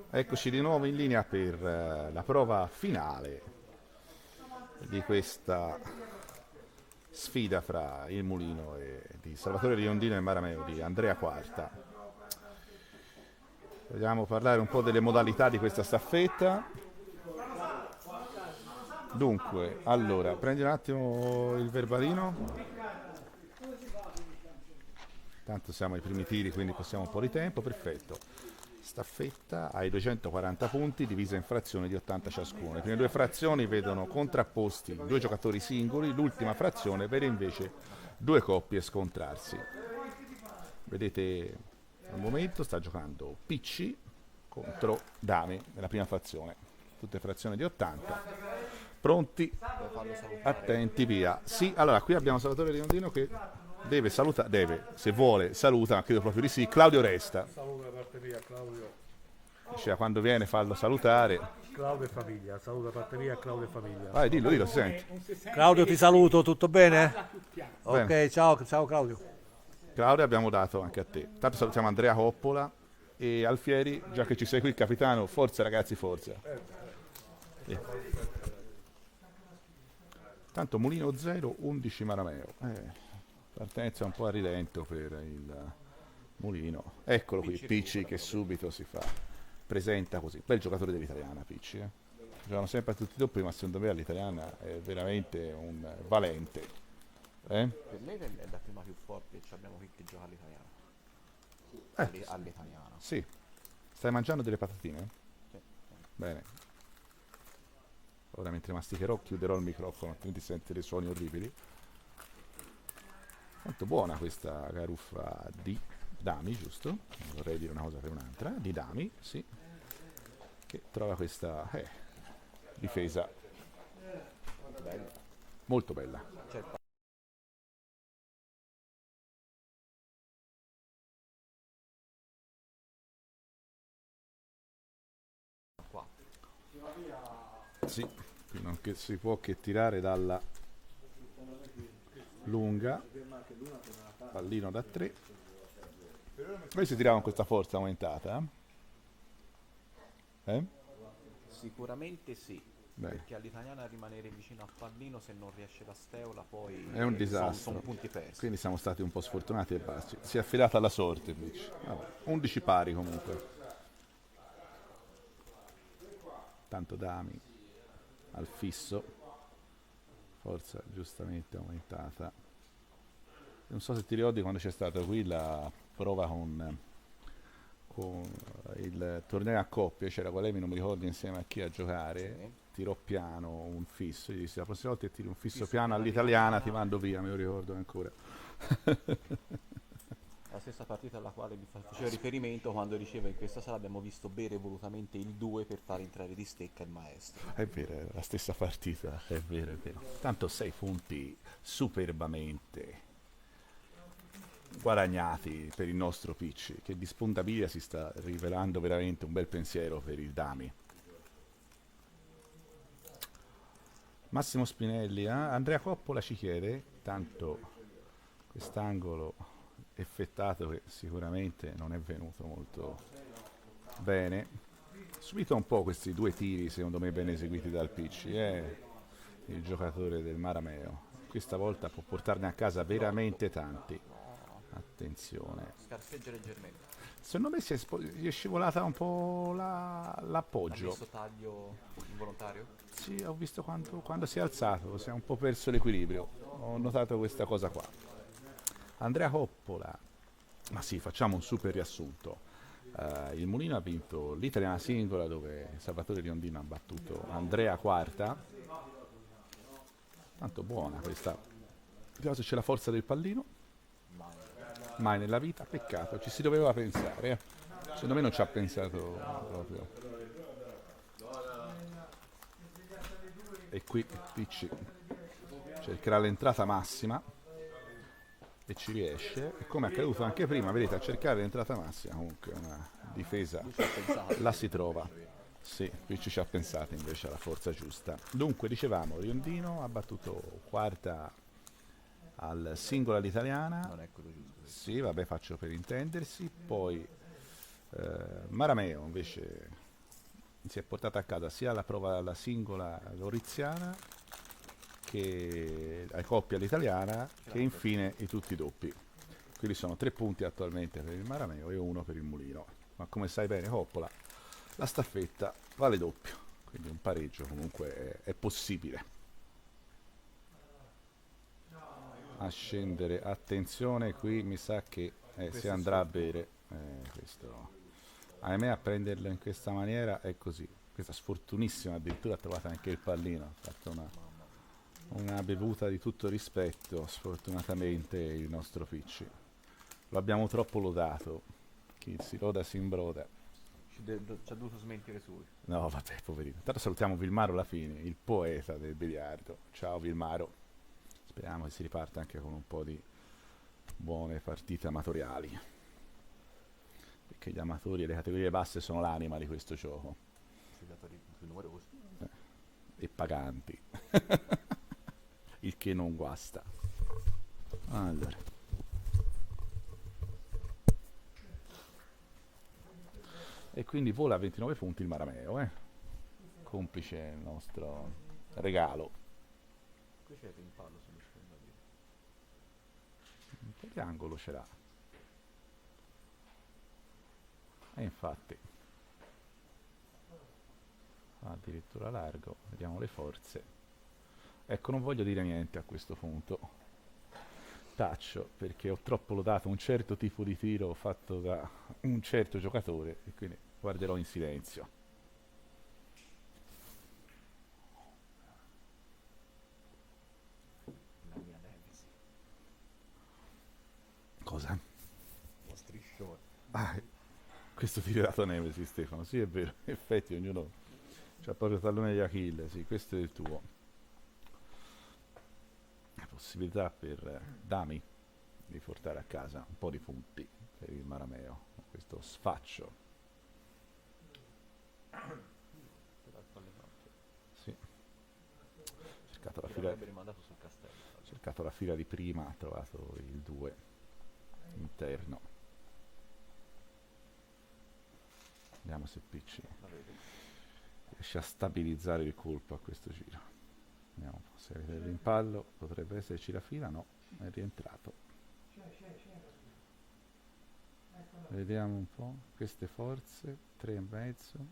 Eccoci di nuovo in linea per la prova finale di questa sfida fra il Mulino e di Salvatore Riondino e Marameo di Andrea Quarta. Vogliamo parlare un po' delle modalità di questa staffetta. Dunque, allora, prendi un attimo il verbalino. Tanto siamo ai primi tiri, quindi possiamo un po' di tempo, perfetto. Staffetta ai 240 punti, divisa in frazioni di 80 ciascuno. Le prime due frazioni vedono contrapposti due giocatori singoli, l'ultima frazione vede invece due coppie scontrarsi. Vedete, al momento sta giocando Picci contro Dami nella prima frazione. Tutte frazioni di 80. Pronti? Attenti, via. Sì, allora qui abbiamo Salvatore Riondino che deve salutare, se vuole saluta, ma credo proprio di sì. Claudio resta. Saluto da parte mia, Claudio. Diceva quando viene fallo salutare. Claudio e famiglia, saluto da parte mia, Claudio e famiglia. Vai, dillo, si sente. Claudio, ti saluto, tutto bene? Ok, Bene. ciao Claudio. Claudio abbiamo dato anche a te. Tanto salutiamo Andrea Coppola e Alfieri, già che ci sei qui capitano, forza ragazzi, forza. Sì. Tanto Mulino 0, 11 Marameo. Partenza un po' a rilento per il Mulino. Eccolo qui, Picci che subito si fa. Presenta così. Bel giocatore dell'italiana Picci. Giocano sempre a tutti i doppi, ma secondo me all'italiana è veramente un valente. Per me è la prima più forte che abbiamo qui che gioca all'italiana. All'italiana. Sì. Stai mangiando delle patatine? Sì. Bene. Ora mentre masticherò chiuderò il microfono, altrimenti senti dei suoni orribili. Molto buona questa garuffa di Dami, giusto? Non vorrei dire una cosa per un'altra. Di Dami, sì. Che trova questa difesa Bello. molto bella. C'è il qua. Sì, qui non che si può che tirare dalla lunga. Pallino da 3. Noi si tirava con questa forza aumentata. Sicuramente sì. Bene. Perché all'italiana rimanere vicino al pallino se non riesce la steola poi È un disastro. sono punti persi. Quindi siamo stati un po' sfortunati e basta. Si è affidata alla sorte invece. Vabbè, 11 pari comunque. Tanto Dami al fisso. Forza giustamente aumentata. Non so se ti ricordi quando c'è stata qui la prova con il torneo a coppie, c'era Qualemi, non mi ricordo insieme a chi a giocare. Sì. Tirò piano un fisso, gli disse la prossima volta che tiri un fisso piano all'italiana ti mando via, me lo ricordo ancora. La stessa partita alla quale mi faceva riferimento quando diceva in questa sala abbiamo visto bere volutamente il 2 per far entrare di stecca il maestro. È vero, è la stessa partita, è vero, è vero. Tanto 6 punti superbamente guadagnati per il nostro Picci, che di spuntabilità si sta rivelando veramente un bel pensiero per il Dami. Massimo Spinelli, Andrea Coppola ci chiede, tanto quest'angolo effettato che sicuramente non è venuto molto bene. Subito un po' questi due tiri secondo me ben eseguiti dal Picci, il giocatore del Marameo. Questa volta può portarne a casa veramente tanti. Attenzione. Scarseggia leggermente. Secondo me gli è scivolata un po' Ha l'appoggio. messo taglio involontario? Sì, ho visto quando si è alzato, si è un po' perso l'equilibrio. Ho notato questa cosa qua. Andrea Coppola. Ma sì, facciamo un super riassunto. Il Mulino ha vinto l'italiana singola dove Salvatore Riondino ha battuto Andrea Quarta. Tanto buona questa. Vediamo se c'è la forza del pallino. Mai nella vita, peccato, ci si doveva pensare. Secondo me non ci ha pensato proprio. E qui Picci cercherà l'entrata massima e ci riesce. E come è accaduto anche prima, vedete, a cercare l'entrata massima comunque una difesa la si trova. Sì, Picci ci ha pensato invece alla forza giusta. Dunque, dicevamo, Riondino ha battuto Quarta al singolo all'italiana. Non è quello giusto. Sì, vabbè, faccio per intendersi. Poi Marameo invece si è portata a casa sia la prova alla singola loriziana che la coppia all'italiana che infine i tutti doppi. Quindi sono 3 punti attualmente per il Marameo e 1 per il Mulino. Ma come sai bene, Coppola, la staffetta vale doppio, quindi un pareggio comunque è possibile. A scendere, attenzione, qui mi sa che si andrà a bere. Questo. Ahimè, a prenderlo in questa maniera è così. Questa sfortunissima, addirittura ha trovato anche il pallino. Ha fatto una bevuta di tutto rispetto, sfortunatamente, il nostro Picci. Lo abbiamo troppo lodato. Chi si loda si imbroda. Ci ha dovuto smentire subito. No, vabbè, poverino. Intanto salutiamo Vilmaro alla fine, il poeta del biliardo. Ciao Vilmaro. Speriamo che si riparta anche con un po' di buone partite amatoriali. Perché gli amatori e le categorie basse sono l'anima di questo gioco. Giocatori più numerosi. E paganti. Il che non guasta. Allora. E quindi vola a 29 punti il Marameo, complice il nostro regalo. Qui c'è il rimpallo se mi sembra dire. Che angolo ce l'ha? E infatti addirittura largo, vediamo le forze. Ecco, non voglio dire niente a questo punto. Taccio, perché ho troppo lodato un certo tipo di tiro fatto da un certo giocatore e quindi guarderò in silenzio. La mia Nemesis. Cosa? Uno striscione. Ah, questo tiro dato a Nemesi, Stefano. Sì, è vero, in effetti ognuno c'ha proprio il tallone di Achille, sì, questo è il tuo. La possibilità per Dami di portare a casa un po' di punti per il Marameo, con questo sfaccio. Sì. Cercato la fila, L'avrebbe rimandato sul castello. cercato la fila di prima, ha trovato il 2 interno. Vediamo se Picci riesce a stabilizzare il colpo a questo giro. Vediamo un po', se avete il rimpallo potrebbe esserci la fila, no, è rientrato. Vediamo un po', queste forze, 3,5,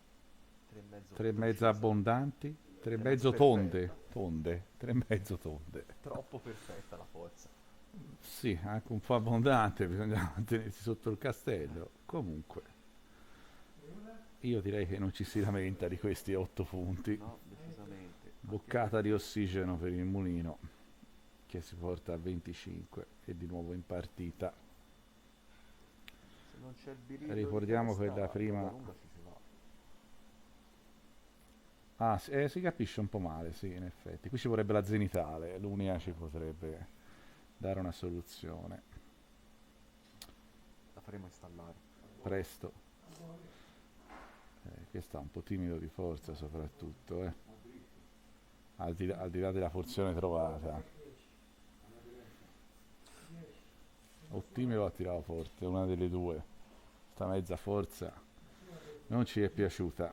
3,5 abbondanti, 3,5 tonde, 3,5 tonde. Troppo perfetta la forza. Sì, anche un po' abbondante, bisogna mantenersi sotto il castello. Comunque, io direi che non ci si lamenta di questi 8 punti. No, decisamente. Boccata di ossigeno per il Mulino, che si porta a 25 e di nuovo in partita. Se non c'è il birillo Ricordiamo che da prima... lunga ci si va. Ah, si capisce un po' male, sì, in effetti. Qui ci vorrebbe la zenitale, l'Unia ci potrebbe dare una soluzione. La faremo installare. Presto. Questo è un po' timido di forza soprattutto, al di là della porzione trovata. O timido o ha tirato forte, una delle due. Sta mezza forza non ci è piaciuta.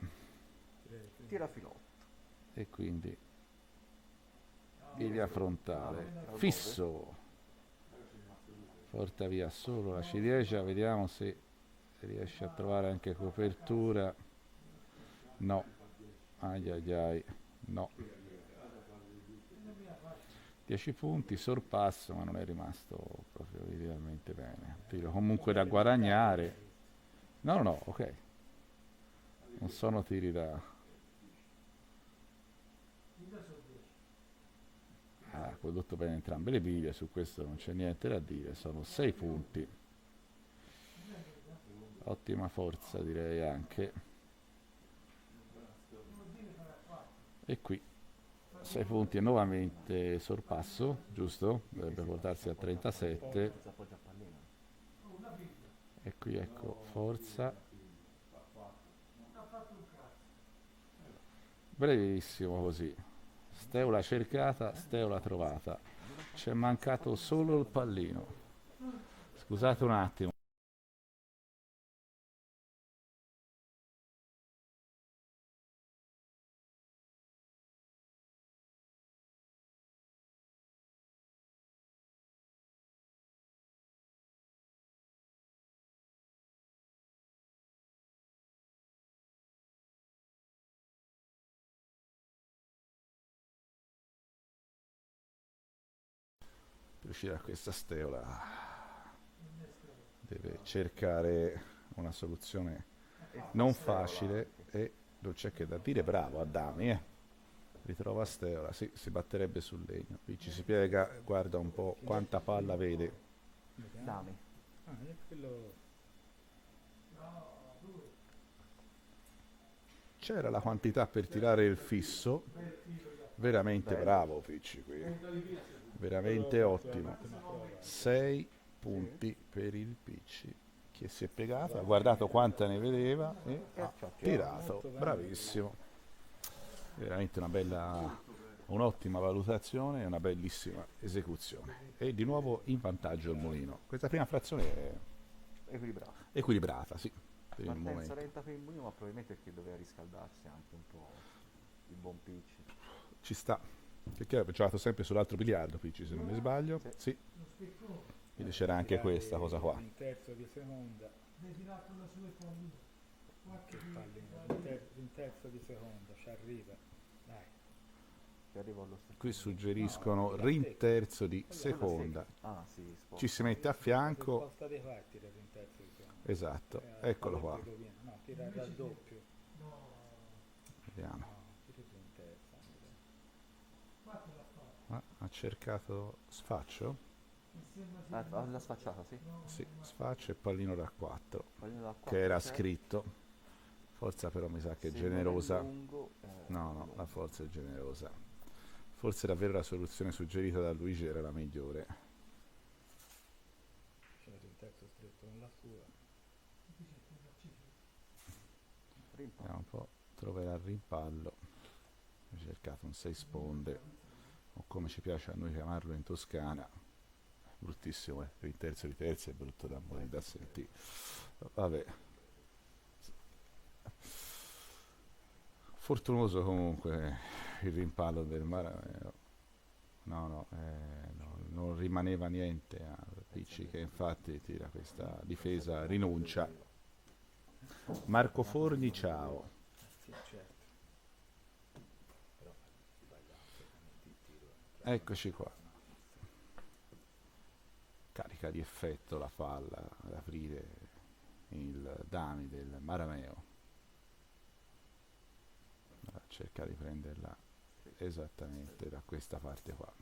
Tira filotto. E quindi piglia frontale. Fisso. Porta via solo la ciliegia, vediamo se riesce a trovare anche copertura. No, ai ai ai, no. 10 punti, sorpasso, ma non è rimasto proprio idealmente bene. Tiro comunque da guadagnare. No, no, ok. Non sono tiri da... Ha condotto bene entrambe le biglie, su questo non c'è niente da dire, sono 6 punti. Ottima forza direi anche. E qui 6 punti e nuovamente sorpasso, giusto? Dovrebbe portarsi a 37. E qui ecco forza. Brevissimo così. Steula cercata, Steula trovata. Ci è mancato solo il pallino. Scusate un attimo. riuscire a questa steola deve cercare una soluzione non facile e non c'è che da dire, bravo Adami, ritrova steola, sì, si batterebbe sul legno, qui ci si piega, guarda un po' quanta palla vede, Dame. Ah, è quello. c'era la quantità per tirare il fisso, veramente bravo Picci qui, veramente ottimo, 6 punti per il Picci che si è piegato, ha guardato quanta ne vedeva e ha tirato, bravissimo, veramente un'ottima valutazione e una bellissima esecuzione e di nuovo in vantaggio il Mulino. Questa prima frazione è Equilibrato. equilibrata, sì, per il Partenza momento. lenta per il Mulino, ma probabilmente perché doveva riscaldarsi anche un po' il buon pitch. Ci sta, perché aveva giocato sempre sull'altro biliardo Picci se non mi sbaglio, sì, quindi c'era anche questa cosa qua. Un terzo di seconda. Che pallino, un terzo di seconda, ci arriva. Dai. Che arriva allo stesso. Qui suggeriscono rinterzo di seconda, Ah sì, sposta. ci si mette a fianco, Sposta dei quarti tira un terzo di seconda. esatto, eccolo qua, No, tira il raddoppio. vediamo. No, tira più un terzo. Ha cercato sfaccio? La sfacciata, sì. Sì, sfaccio e pallino da 4, Pallino da che era 4, scritto. Forza però mi sa che è se non generosa. lungo, No, no, la forza è generosa. Forse davvero la soluzione suggerita da Luigi era la migliore. C'è un terzo stretto con la sua. Vediamo un po', troverà il rimpallo. Ho cercato un 6 sponde, o come ci piace a noi chiamarlo in Toscana. Bruttissimo, il terzo di terza è brutto da morire da sentire. Vabbè. Fortunoso comunque il rimpallo del Maranello. No, non rimaneva niente a Picci che infatti tira questa difesa, rinuncia. Marco Forni, ciao. Sì, certo. Però sbagliato certamente il tiro. Eccoci qua. Carica di effetto la palla ad aprire il Dami del Marameo. Cerca di prenderla esattamente da questa parte qua.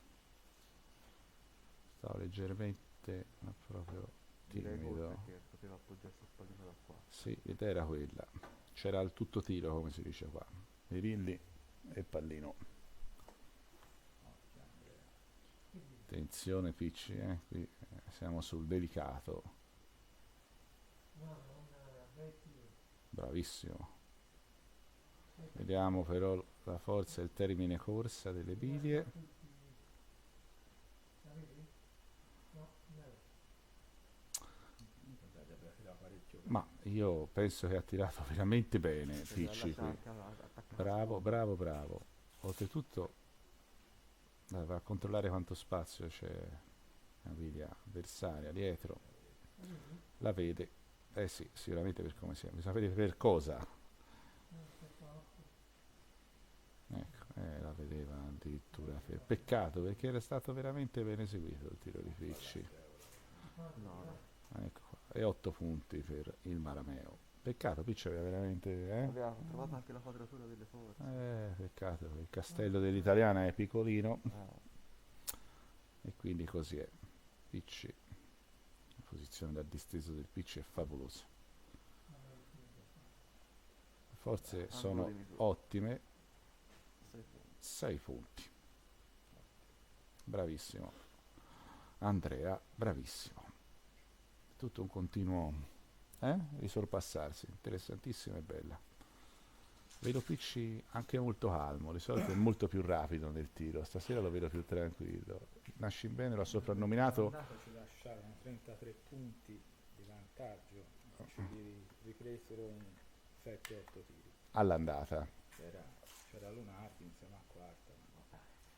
Stavo leggermente, ma proprio direi timido. perché poteva appoggiarsi il pallino da qua. Sì, l'idea era quella. C'era il tutto tiro, come si dice qua. Mirilli e pallino. Attenzione Picci, qui siamo sul delicato. Bravissimo. Vediamo però la forza e il termine corsa delle biglie. Ma io penso che ha tirato veramente bene Picci qui. Bravo, bravo, bravo. Oltretutto va a controllare quanto spazio c'è la biglia avversaria dietro. La vede. Eh sì, sicuramente per come sia. Bisogna vedere per cosa. Ecco, la vedeva addirittura. Peccato perché era stato veramente ben eseguito il tiro di Picci. Ecco qua. E 8 punti per il Marameo. Peccato, Picci aveva veramente. Aveva trovato anche la quadratura delle forze. Peccato, il castello dell'italiana è piccolino e quindi così è. Picci, la posizione da disteso del Picci è favolosa. Le forze sono ottime. 6 punti. Bravissimo. Andrea, bravissimo. Tutto un continuo risorpassarsi, interessantissima e bella. Vedo Picci anche molto calmo, di solito è molto più rapido nel tiro, stasera lo vedo più tranquillo. Nascimbene l'ho soprannominato. Ci lasciarono 33 punti di vantaggio, ci ripresero in 7-8 tiri. All'andata. C'era Lunardi insieme a quarta.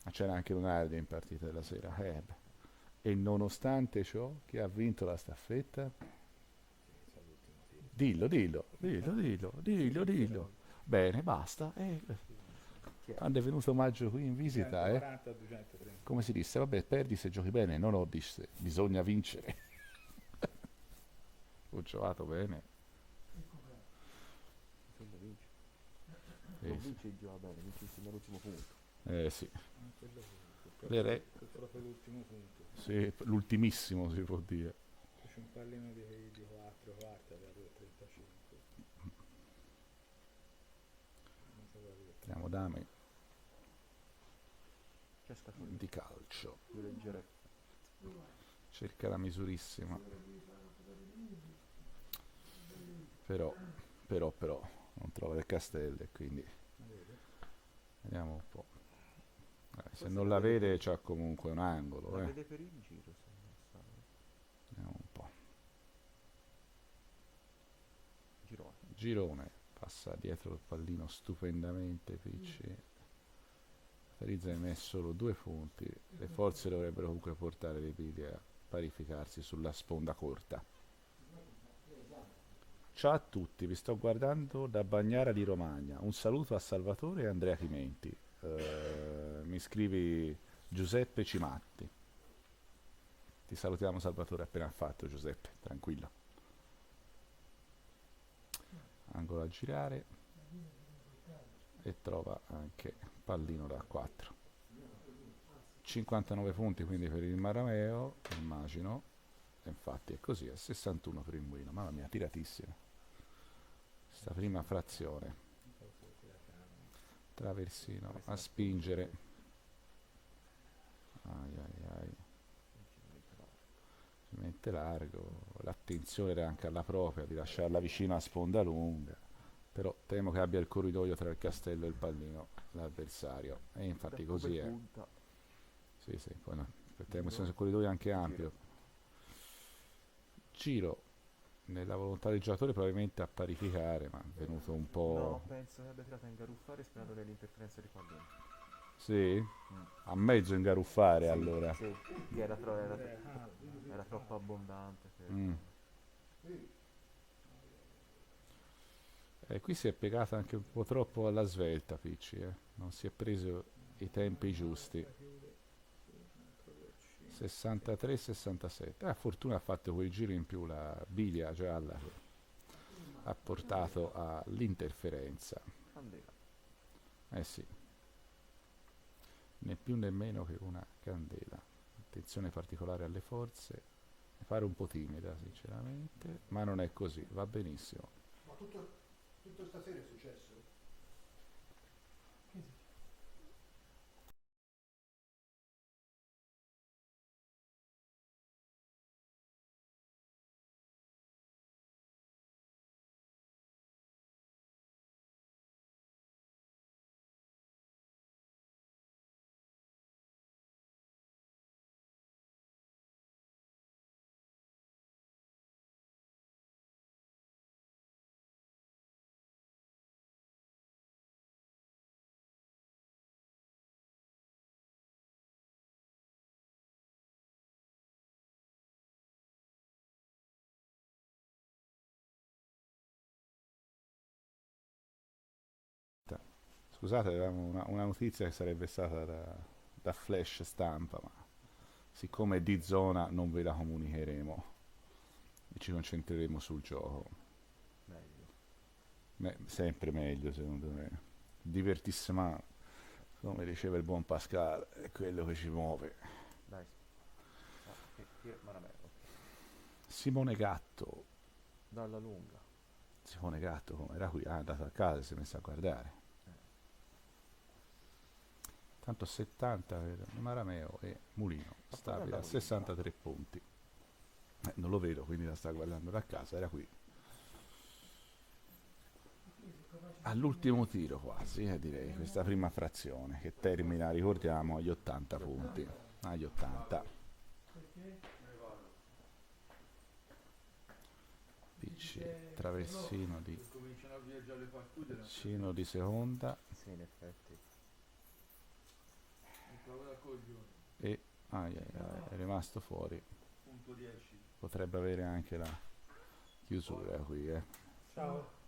Ma c'era anche Lunardi in partita della sera. E nonostante ciò, chi ha vinto la staffetta? Dillo. Bene, basta. Quando è venuto Maggio qui in visita, 240 a 230. come si disse, vabbè, perdi se giochi bene, no, no, disse, bisogna vincere. Ho giocato bene. Bisogna vincere. Sì, Non sì. vince e gioca bene, vince insieme all'ultimo punto. Sì. Quello Le re- è proprio l'ultimo punto. Sì, l'ultimissimo si può dire. C'è un pallino di 4 quarti da 2,35. Non so capire. Teniamo dame C'è scatolino. di calcio. Più leggere. Cerca la misurissima. Però, non trova le castelle, quindi vediamo un po'. Se non la vede c'ha comunque un angolo, La vede per il giro, se non sa. Vediamo un po'. Girone. Girone, passa dietro il pallino stupendamente Picci. Ferizza ne è solo 2 punti. Le forze dovrebbero comunque portare le Pili a parificarsi sulla sponda corta. Ciao a tutti, vi sto guardando da Bagnara di Romagna. Un saluto a Salvatore e Andrea Chimenti. Mi scrivi Giuseppe Cimatti. Ti salutiamo Salvatore appena fatto Giuseppe, tranquillo. Angolo a girare e trova anche pallino da 4. 59 punti quindi per il Marameo, immagino. E infatti è così, è 61 per il Mulino. Mamma mia, tiratissimo. Sta prima frazione. Traversino a spingere. Ai ai ai. Si mette largo. L'attenzione era anche alla propria di lasciarla vicino a sponda lunga. Però temo che abbia il corridoio tra il castello e il pallino l'avversario. E infatti così è. Punta. Sì, sì, poi no. Temo sia un corridoio anche ampio. Giro nella volontà del giocatore probabilmente a parificare, ma è venuto un No, po'. penso che abbia tirato a ingaruffare sperando nell'interferenza di pallino. Sì? A mezzo ingaruffare Sì, allora. sì, che era troppo abbondante. Mm. Qui si è piegata anche un po' troppo alla svelta Picci, non si è preso i tempi giusti. 63-67. A fortuna ha fatto quel giro in più la biglia gialla che ha portato all'interferenza. Candela. Eh sì, né più né meno che una candela. Attenzione particolare alle forze. Mi pare un po' timida sinceramente, ma non è così, va benissimo. Ma tutto stasera è successo? Scusate, avevamo una notizia che sarebbe stata da flash stampa, ma siccome è di zona non ve la comunicheremo e ci concentreremo sul gioco. Meglio. Sempre meglio secondo me. Divertissement, come diceva il buon Pascal, è quello che ci muove. Dai. Tira Marameo. Simone Gatto. Dalla lunga. Simone Gatto come era qui? Ah, è andato a casa e si è messo a guardare. Tanto 70 per Marameo e Mulino, stabile a 63 punti. Non lo vedo, quindi la sta guardando da casa, era qui. All'ultimo tiro quasi, direi, questa prima frazione che termina, ricordiamo, agli 80 punti. Agli 80. Picci, traversino di Cino di seconda Sì, in effetti. e è rimasto fuori. Potrebbe avere anche la chiusura qui, Ciao.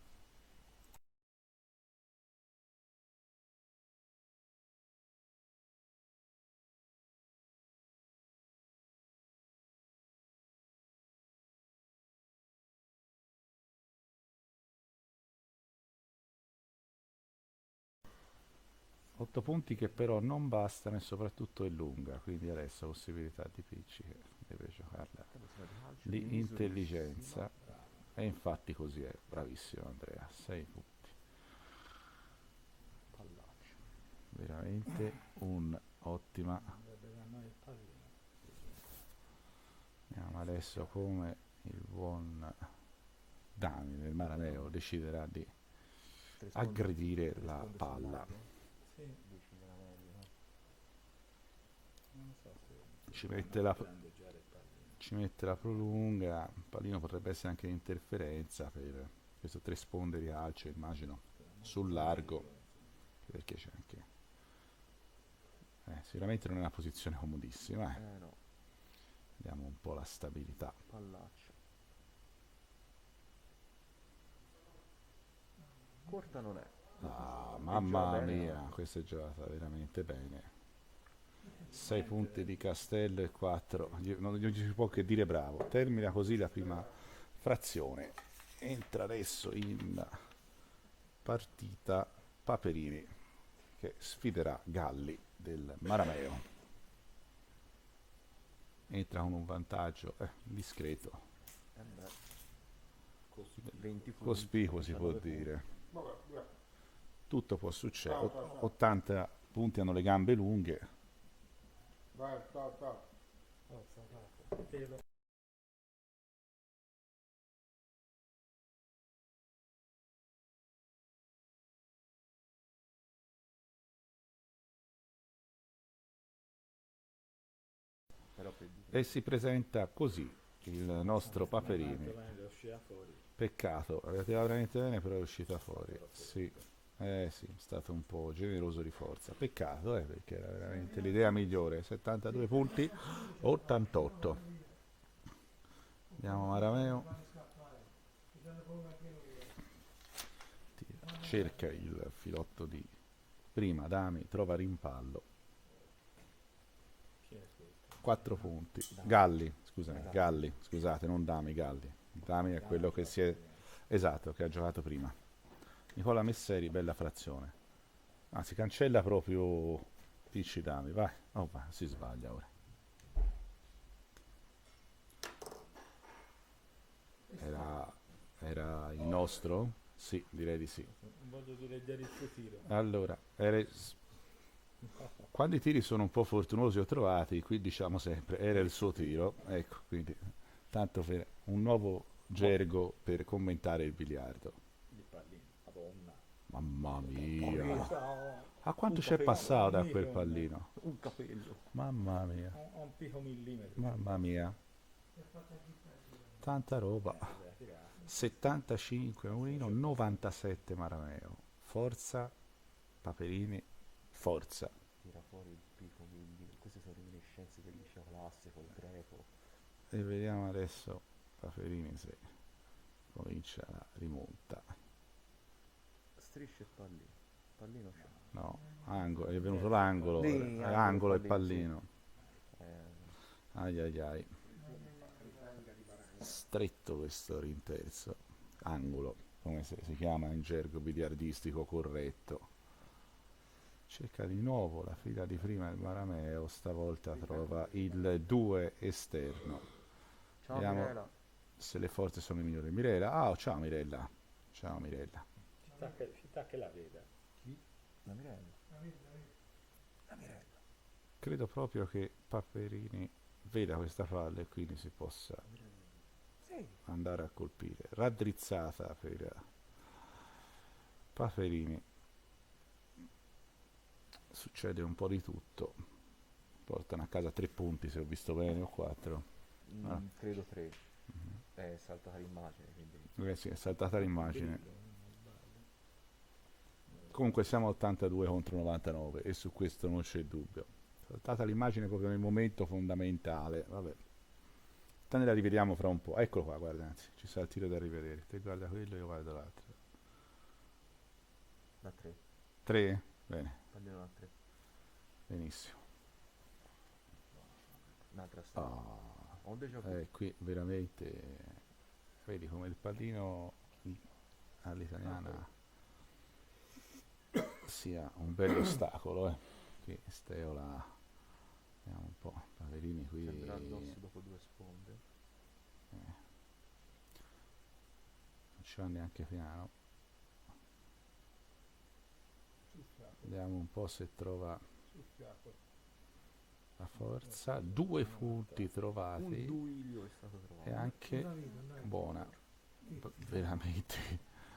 8 punti che però non bastano e soprattutto è lunga, quindi adesso possibilità di Picci che deve giocarla di intelligenza e infatti così è, bravissimo Andrea, 6 punti, Pallaccio. veramente un'ottima. Andrebbe da noi il pallino. Vediamo adesso come il buon Dani del Maraneo deciderà di aggredire la palla. Sì, Vicino alla media, no? non so se Ci mette la, grandeggiare il pallino. ci mette la prolunga, il pallino potrebbe essere anche interferenza per questo 3 sponde di calcio, immagino, sul largo, perché c'è anche... sicuramente non è una posizione comodissima, No, vediamo un po' la stabilità. pallaccio. Corta non è. Ah, gioca mamma bene, mia, no? questa è giocata veramente bene. 6 punti di Castello e 4, non ci può che dire bravo. Termina così la prima frazione. Entra adesso in partita Paperini che sfiderà Galli del Marameo. Entra con un vantaggio discreto, Beh, 20 punti. cospicuo si può 19 punti. dire. Tutto può succedere. 80 punti hanno le gambe lunghe. Forza, forza. Pelo. Però per dire. E si presenta così il nostro Paperini. È uscita fuori. Peccato, aveva veramente bene, però è uscita fuori. Sì, sì, è stato un po' generoso di forza. Peccato, perché era veramente l'idea migliore. 72 punti, 88. Andiamo Marameo. Cerca il filotto di prima, Dami, trova rimpallo. Chi è questo? 4 punti. Galli, scusami, Galli, scusate, non Dami, Galli. Dami è quello che si è... Esatto, che ha giocato prima. Nicola Messeri, bella frazione. Anzi, cancella proprio Ticci Dami, vai. Oh, va, si sbaglia ora. Era il nostro? Sì, direi di sì. Non voglio dileggiare il suo tiro. Allora, quando i tiri sono un po' fortunosi o trovati, qui diciamo sempre era il suo tiro, ecco, quindi tanto per un nuovo gergo per commentare il biliardo. Il pallino. Madonna. Mamma mia, Ciao. a quanto Un c'è capello. passato da quel pallino? Un capello. Mamma mia, Ho un pico millimetro. mamma mia, tanta roba. 75 Mulino, 97 Marameo. Forza Paperini, forza. Tira fuori il pico millimetro. Queste sono reminiscenze del liceo classico, il greco. E vediamo adesso Paperini se comincia la rimonta. Strisce e pallino. Pallino c'è. No, angolo, è venuto l'angolo, Sì, angolo e pallino, pallino. Eh, Ai ai ai. Stretto questo rinterzo. Angolo, come si chiama in gergo biliardistico corretto. Cerca di nuovo la fila di prima il Marameo, stavolta trova il 2 esterno. Ciao Vediamo Mirela. se le forze sono le migliori. Mirella, ah, ciao Mirella. Ciao Mirella. Città che la veda. La Mirella. La Mirella. Credo proprio che Paperini veda questa palla e quindi si possa Sì. andare a colpire. Raddrizzata per Paperini. Succede un po' di tutto. Portano a casa 3 punti se ho visto bene o 4. Ah. Credo 3. È saltata l'immagine, quindi. Sì, è saltata l'immagine. Comunque siamo a 82 contro 99 e su questo non c'è dubbio. Saltata l'immagine proprio nel momento fondamentale. Vabbè. Te la rivediamo fra un po'. Eccolo qua, guarda, anzi, ci sta il tiro da rivedere. Te guarda quello, io guardo l'altro. Da 3. 3? Bene, Pallino da 3. benissimo. Un'altra storia. Ah, Ho un déjà vu. qui veramente vedi come il pallino all'italiana sia un bel ostacolo, qui Steola, vediamo un po', Paverini qui, Sembra addosso dopo 2 sponde. non ci va neanche piano. Sul fiato, Vediamo un po' se trova sul fiato. la forza. 2 punti Un trovati duilio è stato trovato. e anche Una vita, dai. buona, veramente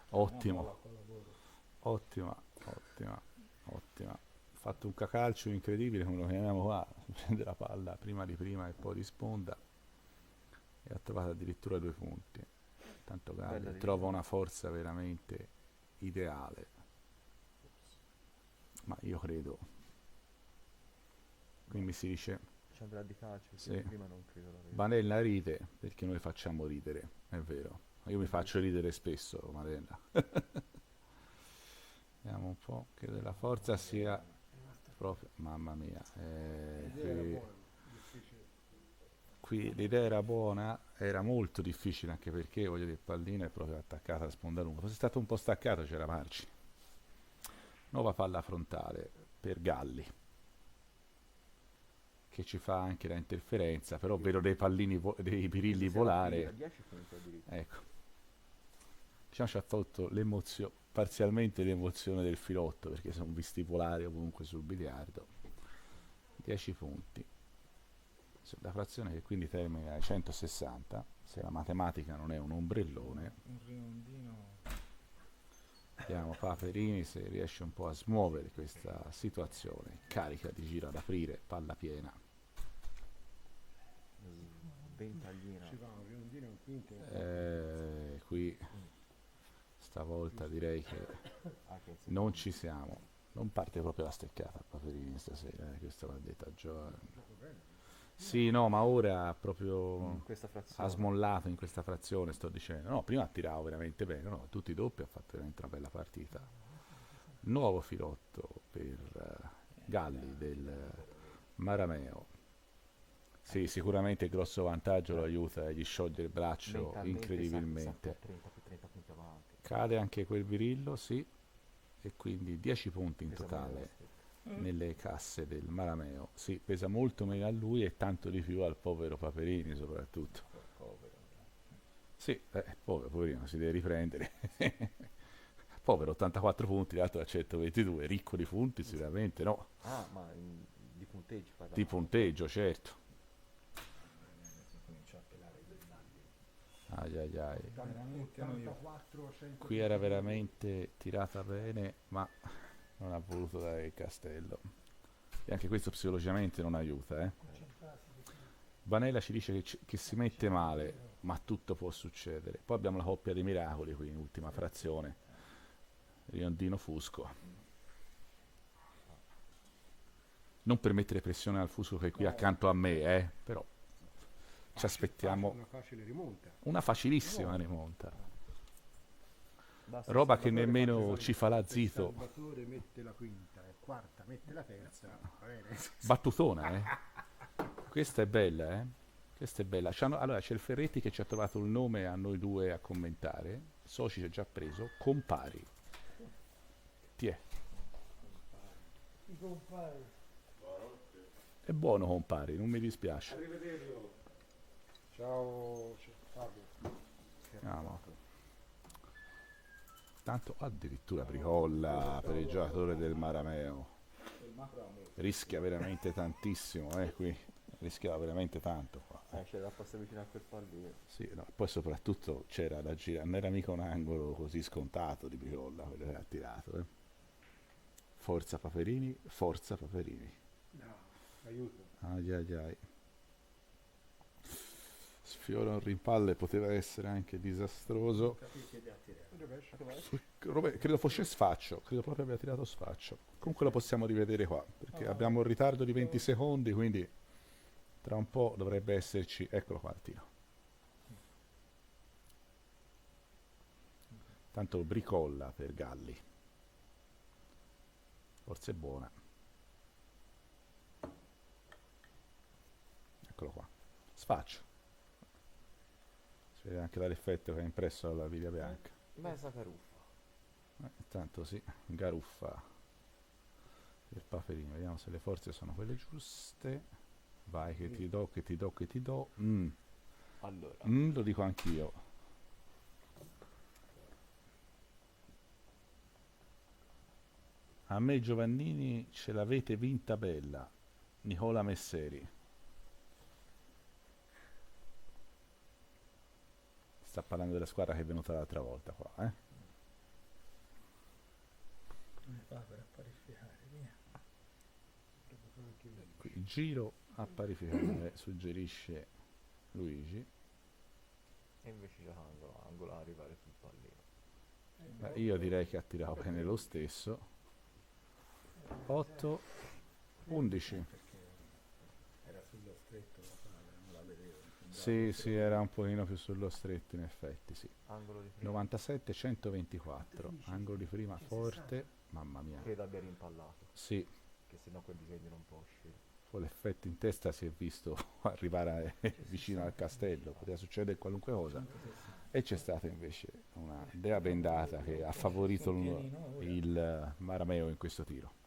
Una ottimo, molla con lavoro. ottima, ottima, ottima. Ha fatto un cacalcio incredibile, come lo chiamiamo qua, si prende la palla prima di prima e poi di sponda e ha trovato addirittura 2 punti. Tanto Bella Galli ripresa. trova una forza veramente ideale, ma io credo, qui mi si dice Ci andrà di calcio, Sì. prima non credo la vedo. Banella ride perché noi facciamo ridere, è vero, io mi faccio ridere spesso, Banella. Vediamo un po', che la forza sia proprio, mamma mia, qui l'idea era buona, era molto difficile anche perché voglio dire il pallino è proprio attaccato a sponda lunga, fosse stato un po' staccato c'era margine. Nuova palla frontale per Galli che ci fa anche la interferenza, però vedo dei pallini, dei birilli volare, 10 punti addirittura. ecco, diciamo ci ha tolto l'emozione, parzialmente l'emozione del filotto perché sono visti volare ovunque sul biliardo. 10 punti. La frazione che quindi termina ai 160, se la matematica non è un ombrellone, Un rimondino. vediamo Paperini se riesce un po' a smuovere questa situazione, carica di giro ad aprire, palla piena, Ventaglina. Ci fa un rimondino, un quinto. qui stavolta direi che Ah, che non ci siamo, non parte proprio la steccata Paperini stasera, questo va detto a Giovanni. Sì, no, ma ora proprio in questa ha frazione. smollato in questa frazione, sto dicendo. No, prima ha tirato veramente bene, no, tutti i doppi, ha fatto veramente una bella partita. Nuovo filotto per Galli del Marameo. Sì, sicuramente il grosso vantaggio lo aiuta, gli scioglie il braccio Mentalmente incredibilmente. sa 30 punti avanti. Cade anche quel virillo, sì, e quindi 10 punti in Pesa totale meno la stecca. nelle casse del Marameo. Sì, pesa molto meno a lui e tanto di più al povero Paperini soprattutto. Povero. Sì, povero, poverino, si deve riprendere. Povero, 84 punti, l'altro a 122, ricco di punti sicuramente, no? Ah, ma di punteggi parla. Di punteggio, certo. Comincia a pelare i dettagli. Ai ai ai. Veramente noioso. 84, 100. Qui era veramente tirata bene, ma non ha voluto dare il castello. E anche questo psicologicamente non aiuta, eh. Vanella ci dice che si mette male, ma tutto può succedere. Poi abbiamo la coppia dei miracoli qui in ultima frazione. Riondino Fusco. Non per mettere pressione al Fusco che è qui accanto a me, però ci aspettiamo Una facile rimonta. una facilissima rimonta. Basta Roba che Salvatore nemmeno faccia ci fa la il zito. Salvatore mette la quinta, quarta, mette la terza. Va bene. Battutona, Questa è bella, Questa è bella. Allora c'è il Ferretti che ci ha trovato il nome a noi due a commentare. Soci ci ha già preso. Compari. Ti è. I compari. È buono Compari, non mi dispiace. Arrivederlo. Ciao Fabio. Ah, no. Tanto addirittura Bricolla per il giocatore del Marameo. Rischia veramente tantissimo, qui. Rischiava veramente tanto qua. c'era da passare vicino a quel pallino. Sì, no, poi soprattutto c'era da girare, non era mica un angolo così scontato di Bricolla quello che ha tirato. Forza Paperini, forza Paperini. No, aiuto. Ai ai ai. Sfiora un rimpalle, poteva essere anche disastroso. Credo fosse sfaccio, credo proprio abbia tirato sfaccio. Comunque lo possiamo rivedere qua, perché abbiamo un ritardo di 20 secondi, quindi tra un po' dovrebbe esserci, eccolo qua il tiro. Tanto Bricolla per Galli. Forse è buona. Eccolo qua. Sfaccio. Si vede anche dall'effetto che ha impresso alla viglia bianca. Mezza caruffa. Tanto sì, Garuffa. il Paperino. Vediamo se le forze sono quelle giuste. Vai che ti do, che ti do, che ti do. Allora, Lo dico anch'io. A me Giovannini ce l'avete vinta bella. Nicola Messeri. Sta parlando della squadra che è venuta l'altra volta qua, eh? Come fa per apparificare? Via. Qui giro a parificare, suggerisce Luigi. e invece gioca angolo, angolo a arrivare sul pallino. Beh, io direi che ha tirato bene lo stesso. 8, 11. Era sullo stretto la palla, non la vedevo. Sì, sì, era un pochino più sullo stretto in effetti, sì. Angolo di prima. 97, 124. Angolo di prima forte, mamma mia. Credo abbia rimpallato, Sì, che sennò quel disegno non può uscire. poi l'effetto in testa si è visto arrivare vicino al castello, poteva succedere qualunque cosa. E c'è stata invece una dea bendata che ha favorito il Marameo in questo tiro.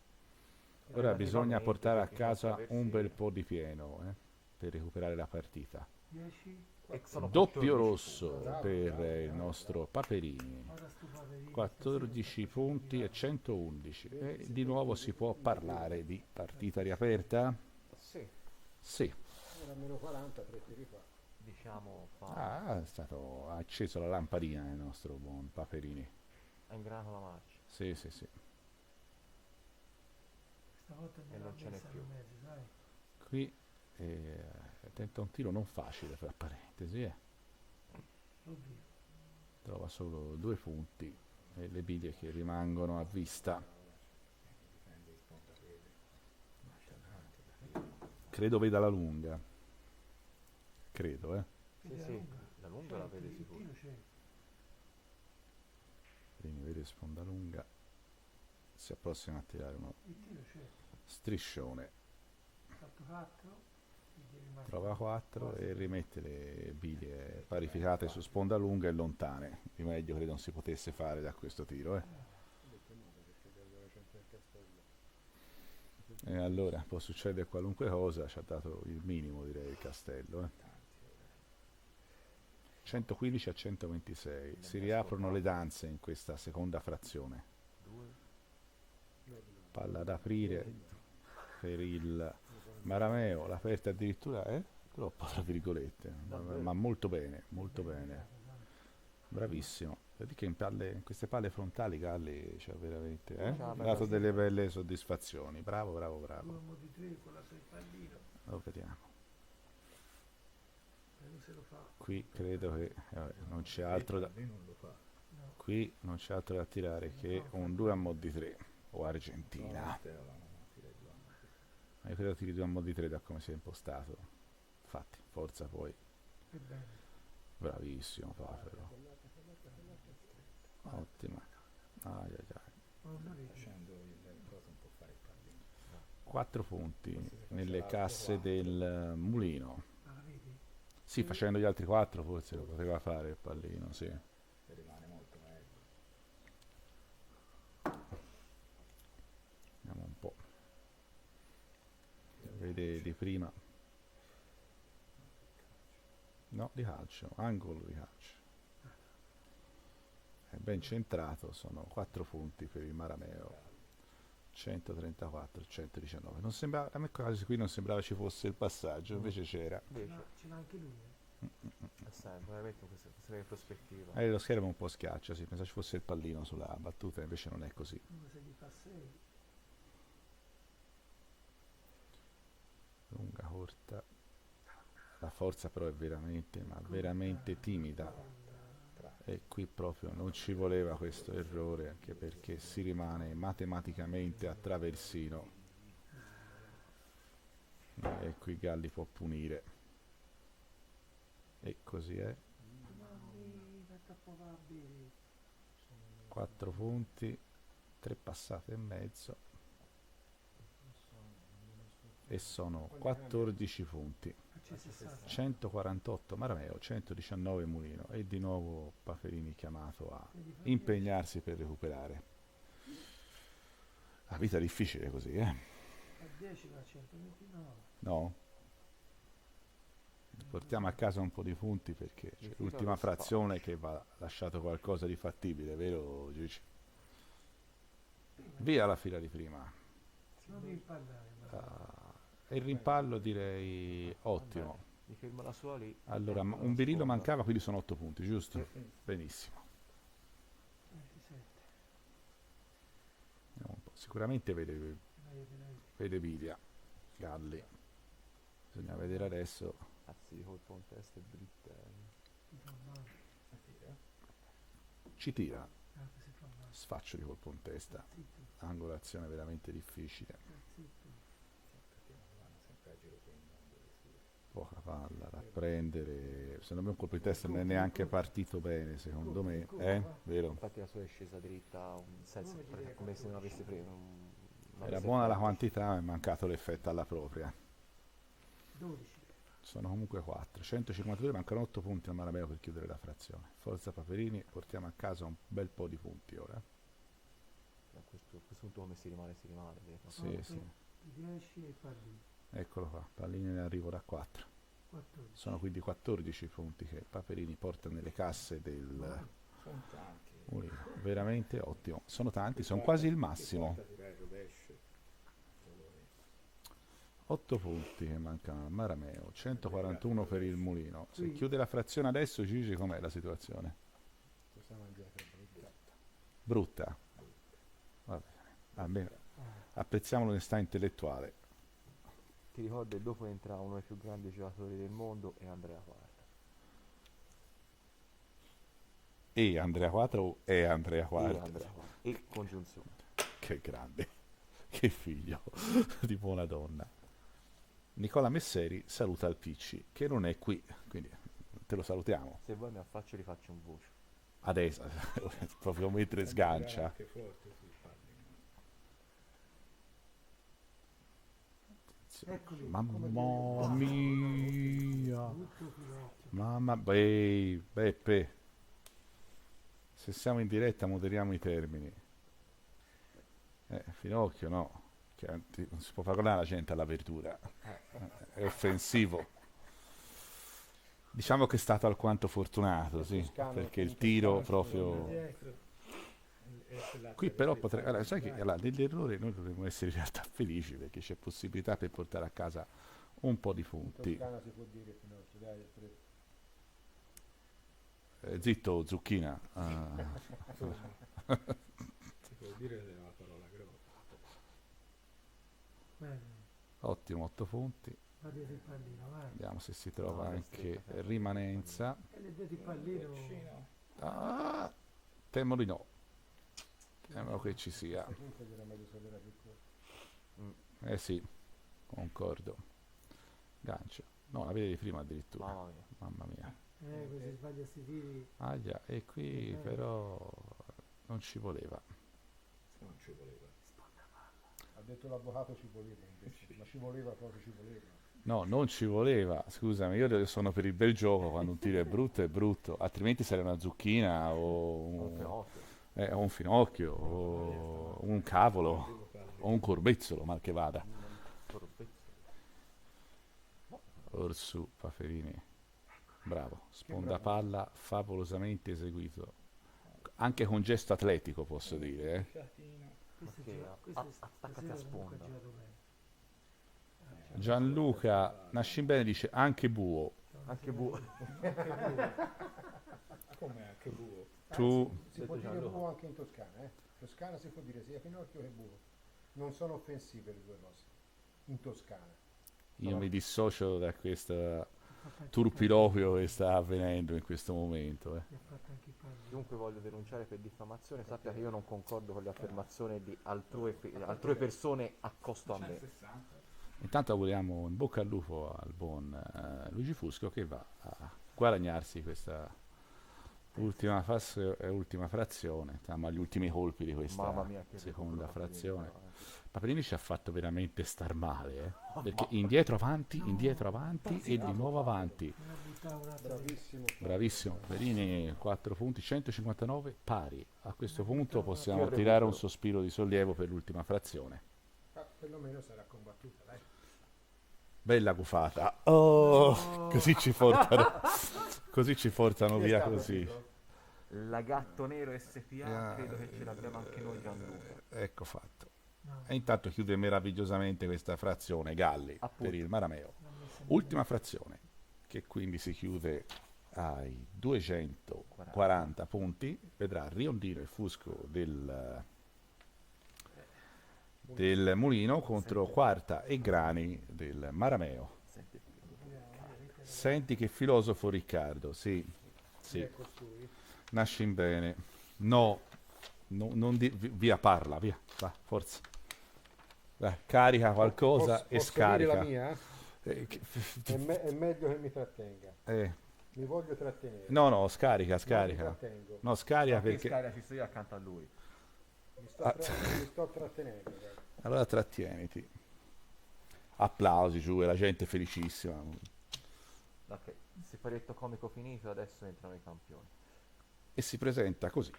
Ora bisogna portare a casa un bel po' di pieno per recuperare la partita. 10, E sono Doppio 14 rosso punti. per il nostro Paperini. ora sto Paperino. 14 punti e 111. E di nuovo si può parlare di partita riaperta? Sì, Sì. Ora meno 40, 3 tiri fa. diciamo Ah, è stato ha acceso la lampadina il nostro buon Paperini. ha ingranato la marcia. Sì, sì, sì. Stavolta E non ce n'è più. in mezzo, sai? Qui tenta un tiro non facile, fra parentesi, Oddio. trova solo 2 punti e le biglie che rimangono a vista. Credo veda la lunga. Credo, Sì, sì, la lunga la vede sicuro. Il tiro c'è. Quindi vede sponda lunga. Si approssima a tirare uno Il tiro c'è. striscione. Fatto 4. Trova 4 e rimette le biglie parificate su sponda lunga e lontane. Di meglio credo non si potesse fare da questo tiro, E allora può succedere qualunque cosa, ci ha dato il minimo direi il castello. 115 a 126. Si riaprono le danze in questa seconda frazione. Palla ad aprire per il Marameo, l'aperta addirittura troppo tra virgolette, ma molto bene, molto bene. Bravissimo. Vedi che in queste palle frontali Galli c'ha veramente dato delle belle soddisfazioni. Bravo, bravo, bravo. Uomo di 3 con la per pallino. Lo vediamo. Vediamo se lo fa. Qui credo che non c'è altro da qui non c'è altro da tirare che un 2 a mo' di 3 o Argentina. Ma io credo tiri 2 a mo' di 3 da come si è impostato. Infatti, forza poi. Che bello. Bravissimo Papero. Ottima. Ai, ai, ai. Oh, non vedi. Facendo il coso non può fare il pallino. 4 punti nelle casse del mulino. Ah, la vedi? Sì, facendo gli altri 4 forse lo poteva fare il pallino, sì. Rimane molto meglio. Vediamo un po'. Vede di prima. No, di calcio, angolo di calcio. È ben centrato, sono 4 punti per il Marameo. 134, 119. Non sembra, a me quasi qui non sembrava ci fosse il passaggio, invece c'era. Invece, Ce l'ha anche lui, è sempre, veramente questa in prospettiva. Lo schermo un po' schiaccia, sì, pensavo ci fosse il pallino sulla battuta, invece non è così. Uno se gli fa 6. Lunga, corta. La forza però è veramente, ma veramente timida. E qui proprio non ci voleva questo errore, anche perché si rimane matematicamente a traversino. E qui Galli può punire. E così è. Mamma, è troppo va a bere. 4 punti, 3 passate e mezzo. E sono 14 punti. C'è 60. 148 Marameo, 119 Mulino e di nuovo Paperini chiamato a impegnarsi per recuperare. La vita è difficile così, eh? A 10 va a 129. No? Portiamo a casa un po' di punti perché c'è Significa l'ultima che frazione che va lasciato qualcosa di fattibile, vero Giudice? Via la fila di prima. Non devi parlare. E il rimpallo direi ottimo. Mi fermo la sua lì. Allora, Ecco la un birillo sponda. mancava, quindi sono 8 punti, giusto? Benissimo. 27. Vediamo un po'. Sicuramente vede Biglia, Galli. Bisogna vedere adesso. Cazzo di colpo in testa e dritte. Si fa male. Ci tira, Si fa male. sfaccio di colpo in testa. Zitto, Angolazione veramente difficile. zitto. Perché non vanno sempre a giro per il mondo le sue. Poca palla da prendere. Secondo me un colpo di testa non è neanche partito bene, secondo me. Vero? Infatti la sua è scesa dritta, un senso, come se non avesse preso Era buona la quantità, ma è mancato l'effetto alla propria. 12. Sono comunque 4. 152, mancano 8 punti al Marameo per chiudere la frazione. Forza Paperini, portiamo a casa un bel po' di punti ora. A questo punto come si rimane, vero? Sì, sì. 10 e pallino. Eccolo qua, pallini in arrivo da 4. 14. Sono quindi 14 punti che Paperini porta nelle casse del Sono tanti. Mulino. Veramente ottimo. Sono tanti, sono quasi il massimo. Porta tirare il rovescio. 8 punti che mancano al Marameo, 141 per il Mulino. Se chiude la frazione adesso, Gigi, com'è la situazione? Possiamo indietro brutta. Brutta? Va bene, almeno apprezziamo l'onestà intellettuale. Ti ricordo che dopo entra uno dei più grandi giocatori del mondo e Andrea Quarta. E Andrea Quattro è Andrea E Quarta. Andrea Quarta. E congiunzione. Che grande, che figlio di buona donna. Nicola Messeri saluta il Picci, che non è qui, quindi te lo salutiamo. Se vuoi mi affaccio e rifaccio un voce. Adesso, proprio mentre sgancia. Anche forte sui pallini. Eccoli. Mamma mia. Brutto finocchio. Mamma, Beppe. Se siamo in diretta moderiamo i termini. Finocchio no. Non si può parlare la gente all'apertura. È offensivo. Diciamo che è stato alquanto fortunato, sì, perché il tiro proprio... Dietro. Qui però potrei... Allora, sai che dell'errore noi dovremmo essere in realtà felici perché c'è possibilità per portare a casa un po' di In punti. Toscana si può dire Pinocchio, dai, Zitto, zucchina. Si può dire la parola grossa. Bene. Ottimo, 8 punti. Va dietro il pallino, vai. Vediamo se si trova anche rimanenza. E le dietro il pallino. Vicino. Ah, temo di no. Temo che ci sia. Comunque era meglio se era più corto. Eh sì, concordo. Gancio. No, la vede di prima addirittura. Mamma mia. Mamma mia. Così sbaglia sti tiri. Aglia, e qui però non ci voleva. Non ci voleva. Ha detto l'avvocato ci voleva invece, ma ci voleva proprio ci voleva. No, non ci voleva. Scusami, io sono per il bel gioco, quando un tiro è brutto. Altrimenti sarebbe una zucchina o un finocchio o un cavolo o un corbezzolo, mal che vada. Orsù, Paperini. Bravo, sponda palla favolosamente eseguito. Anche con gesto atletico, posso dire. Fiatino. Attaccati a sponda. Gianluca Nascimbene dice anche buo. Anche buono. Come anche buo. Tu Si può dire buo anche in Toscana, eh? In Toscana si può dire sia Pinocchio che buo. Non sono offensive le due cose. In Toscana. Io mi dissocio da questo turpiloquio che sta avvenendo in questo momento. Mi ha fatto anche il pallino. Chiunque voglia denunciare per diffamazione sappia che io non concordo con le affermazioni di altrui persone a costo a me. 60. Intanto auguriamo in bocca al lupo al buon Luigi Fusco che va a guadagnarsi questa ultima frazione, ma gli ultimi colpi di questa Mamma mia, che seconda recupero frazione. pazienza. Paperini ci ha fatto veramente star male, perché indietro avanti e di nuovo avanti. Bravissimo. Bravissimo, Paperini 4 punti, 159 pari. A questo punto possiamo tirare un sospiro di sollievo per l'ultima frazione. Ah, perlomeno sarà combattuta, dai. Bella gufata. Oh, così ci portano Chi è via stato così. Tito? La Gatto Nero SPA, credo che ce l'abbiamo anche noi venduta. Ecco fatto. E intanto chiude meravigliosamente questa frazione Galli Appunto. per il Marameo. Ultima frazione, che quindi si chiude ai 240 punti, vedrà Riondino e Fusco del Mulino contro Quarta e Grani del Marameo. Senti che filosofo Riccardo, sì, sì, Chi è costui? nasci in bene. No, via, parla, via, va, forza. Vai, carica qualcosa e Posso dire la scarica. mia? Che- È meglio che mi trattenga. eh, Mi voglio trattenere. no, scarica, Non mi scarica. trattengo. No, scarica Perché perché... Scaria ci sto io accanto a lui. Mi sto trattenendo. Dai. Allora trattieniti. Applausi giù, e la gente è felicissima. Ok, il siparietto comico finito, adesso entrano i campioni. E si presenta così,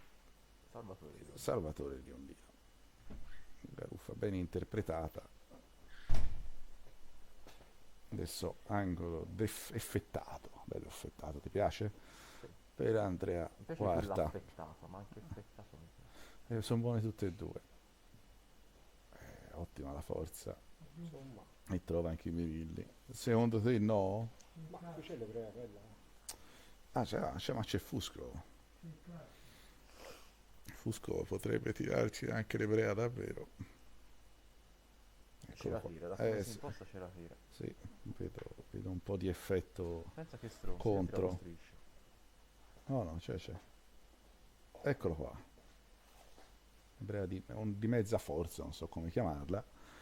Salvatore Di Rossi. Salvatore Riondino. Garuffa ben interpretata. Adesso angolo effettato, bello effettato, ti piace? Per Andrea Mi piace più Quarta. l'affettato, ma anche effettato mi piace. Sono buone tutte e due. Ottima la forza. Insomma. E trova anche i birilli. Secondo te no? Ma qui c'è l'ebrea quella? Ah, ma c'è Fusco. Fusco potrebbe tirarci anche l'ebrea davvero. Ce la tira, da come si imposta ce la tira. Sì, vedo un po' di effetto. Pensa che stronzo, Contro. io tiro la striscia. No, c'è. Eccolo qua. Ebrea di mezza forza, non so come chiamarla.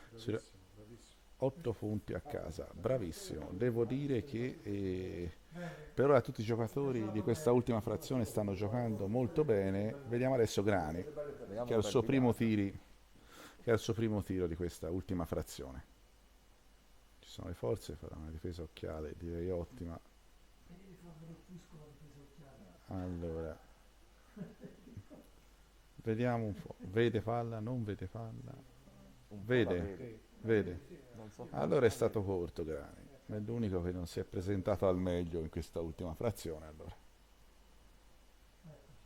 Bravissimo, bravissimo. 8 punti a casa, bravissimo. Devo dire che per ora tutti i giocatori di questa ultima frazione stanno giocando molto bene. Vediamo adesso Grani, Vediamo che ha il suo primo tiro di questa ultima frazione. Ci sono le forze, farà una difesa occhiale, direi ottima. Allora, vediamo un po'. Vede palla, non vede palla? un po' la Vede, vede. Non so Allora è stato corto Grani, è l'unico che non si è presentato al meglio in questa ultima frazione allora.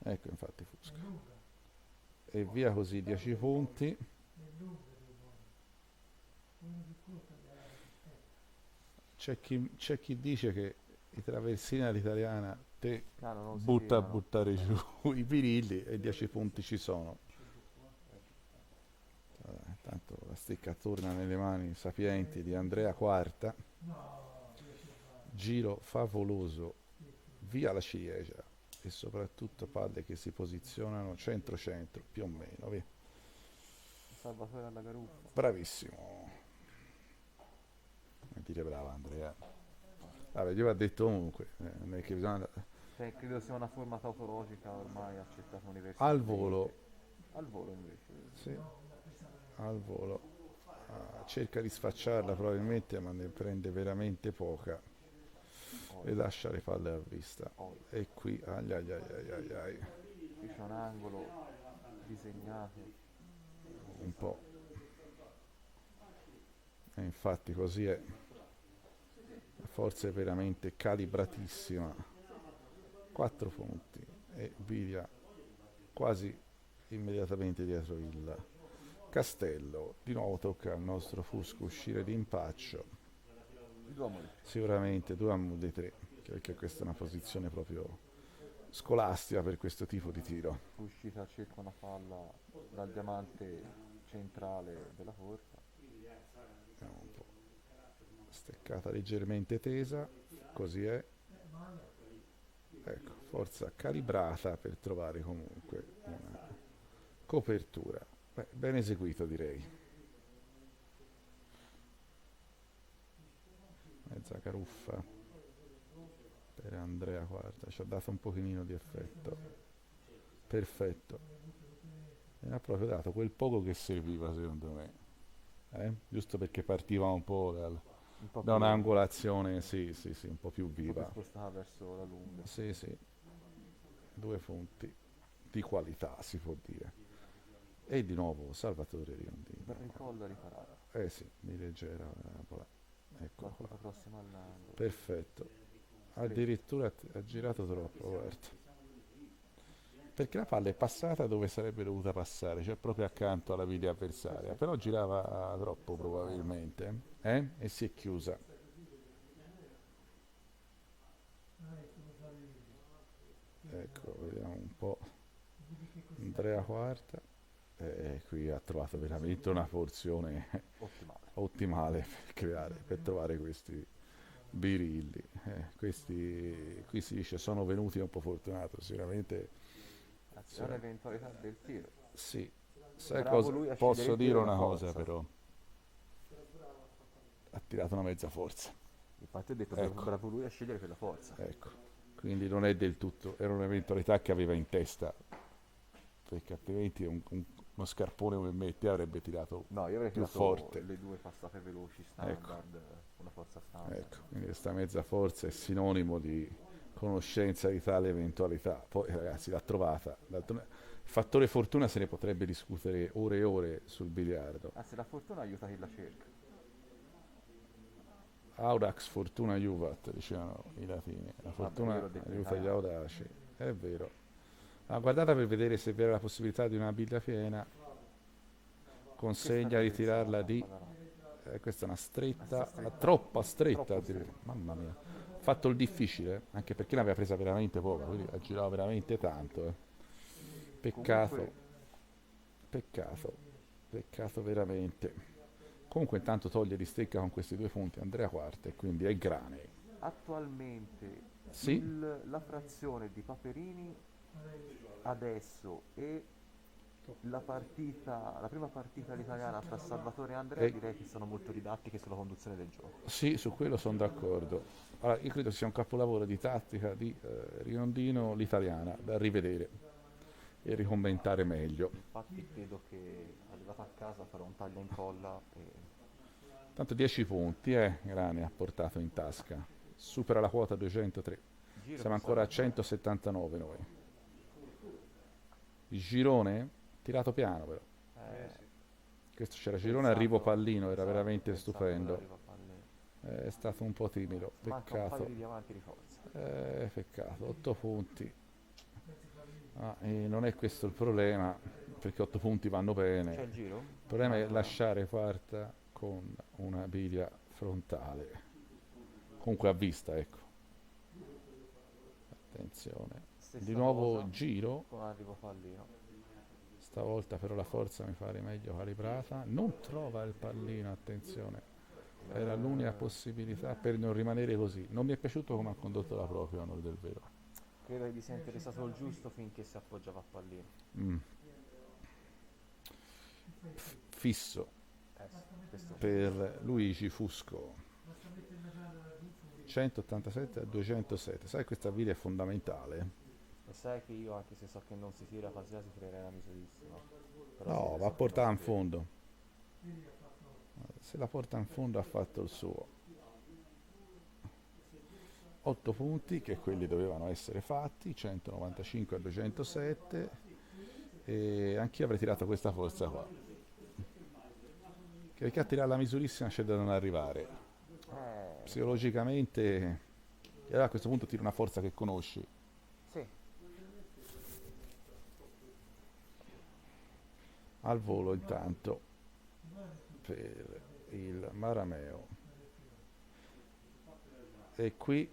Ecco infatti Fusco. E via così 10 punti. C'è chi dice che i traversini all'italiana te Cano, non si butta a tirano. buttare giù i birilli e 10 punti ci sono. Tanto la stecca torna nelle mani sapienti di Andrea Quarta. Giro favoloso via la ciliegia e soprattutto palle che si posizionano centro-centro più o meno. Via. Salvatore alla Garuffa. Bravissimo. Non dire brava Andrea. Vabbè, io ho detto comunque, non è che bisogna... Cioè, credo sia una forma tautologica ormai accettata universalmente. Al volo, Al volo invece. sì, al volo. Cerca di sfacciarla probabilmente, ma ne prende veramente poca e lascia le palle a vista. E qui, ai ai ai ai ai ai, Qui c'è un angolo disegnato. un po'. E infatti così è. La forza è veramente calibratissima. 4 punti e Bilia quasi immediatamente dietro il castello. Di nuovo tocca al nostro Fusco uscire di impaccio. I due amori. Sicuramente 2 a di 3, perché questa è una posizione proprio scolastica per questo tipo di tiro. Uscita circa una palla dal diamante centrale della porta. Vediamo un po'. Steccata leggermente tesa, così è. Ecco, forza calibrata per trovare comunque una copertura. Beh, ben eseguito direi. Mezza caruffa per Andrea Quarta, ci ha dato un pochino di effetto. Perfetto. E ha proprio dato quel poco che serviva secondo me. Giusto perché partiva un po' Un po' da più un'angolazione, sì, sì, sì, un po' più un po' più viva. spostata verso la lunga. Sì, sì, 2 punti di qualità, si può dire. E di nuovo Salvatore Bel Riondino. ricollo a riparare. Eh sì, mi leggera parabola. Eccolo qua. Battuta prossima all'angolo. Perfetto. Fresco. Addirittura ha girato troppo, guarda. Perché la palla è passata dove sarebbe dovuta passare, cioè proprio accanto alla video avversaria. Però girava troppo probabilmente. E si è chiusa. Ecco, vediamo un po'. Andrea Quarta. Qui ha trovato veramente una porzione Ottimale. ottimale per creare, per trovare questi birilli. Qui si dice sono venuti un po' fortunato, sicuramente Anzi, è sì, un'eventualità del tiro. sì. Sai Bravo cosa? lui a scegliere Posso il dire tiro e la una cosa forza. però, ha tirato una mezza forza. Infatti ho detto Ecco, bravo lui a scegliere quella forza. ecco. Quindi non è del tutto, era un'eventualità che aveva in testa, perché altrimenti uno scarpone come me e te avrebbe tirato No, io avrei più tirato forte. le due passate veloci Ecco, standard, una forza standard. ecco. Quindi questa mezza forza è sinonimo di conoscenza di tale eventualità. Poi ragazzi l'ha trovata. Il fattore fortuna se ne potrebbe discutere ore e ore sul biliardo. Anzi, la fortuna aiuta chi la cerca. Audax fortuna juvat, dicevano i latini. La Vabbè, io fortuna l'ho detto in aiuta gli italiano. audaci. È vero. Ma guardate per vedere se vi era la possibilità di una biglia piena. Questa Consegna è di tirarla di. lampada rasa. Questa è una Questa è stretta, stretta. troppa stretta Troppo addirittura. stretta. Mamma mia. Ha fatto il difficile, anche perché ne aveva presa veramente poca, quindi ha girato veramente tanto. Peccato, Comunque, peccato, peccato veramente. Comunque intanto toglie di stecca con questi 2 punti Andrea Quarta e quindi è grane. attualmente Sì, la frazione di Paperini adesso e la prima partita italiana tra Salvatore e Andrea e direi che sono molto didattiche sulla conduzione del gioco. sì, su quello sono d'accordo. Allora, io credo sia un capolavoro di tattica di Riondino l'italiana da rivedere e ricommentare meglio. Infatti credo che arrivato a casa farò un taglia e incolla e Tanto 10 punti, Grane ha portato in tasca. Supera la quota 203. giro Siamo per ancora a Salvatore. 179 noi. Il girone, tirato piano però. Eh, Questo c'era girone, arrivo pallino, era esatto, veramente pensando stupendo. all'arrivo a palle. È stato un po' timido, Manca un paio peccato. di diamanti di forza. Peccato, 8 punti. E non è questo il problema, perché 8 punti vanno bene. C'è il Il giro? problema è Allora, lasciare quarta con una biglia frontale. Comunque a vista, ecco. Attenzione. Di stessa nuovo cosa giro, con arrivo pallino. stavolta però la forza mi pare meglio calibrata. Non trova il pallino, attenzione. Era l'unica possibilità per non rimanere così. Non mi è piaciuto come ha condotto la propria, a onore del vero. Credo che gli sia interessato il giusto finché si appoggiava a pallino. Mm. Fisso Questo per Luigi Fusco. 187 a 207. Sai, questa via è fondamentale. e sai che io anche se so che non si tira quasi quasi tirerei una misurissima. Però No, se va a so che non portare si in tira. fondo. Se la porta in fondo ha fatto il suo. 8 punti che quelli dovevano essere fatti, 195 a 207 e anch'io avrei tirato questa forza qua. Perché a tirare la misurissima c'è da non arrivare. Psicologicamente, e allora a questo punto tiri una forza che conosci. Sì, Al volo intanto per il Marameo. E qui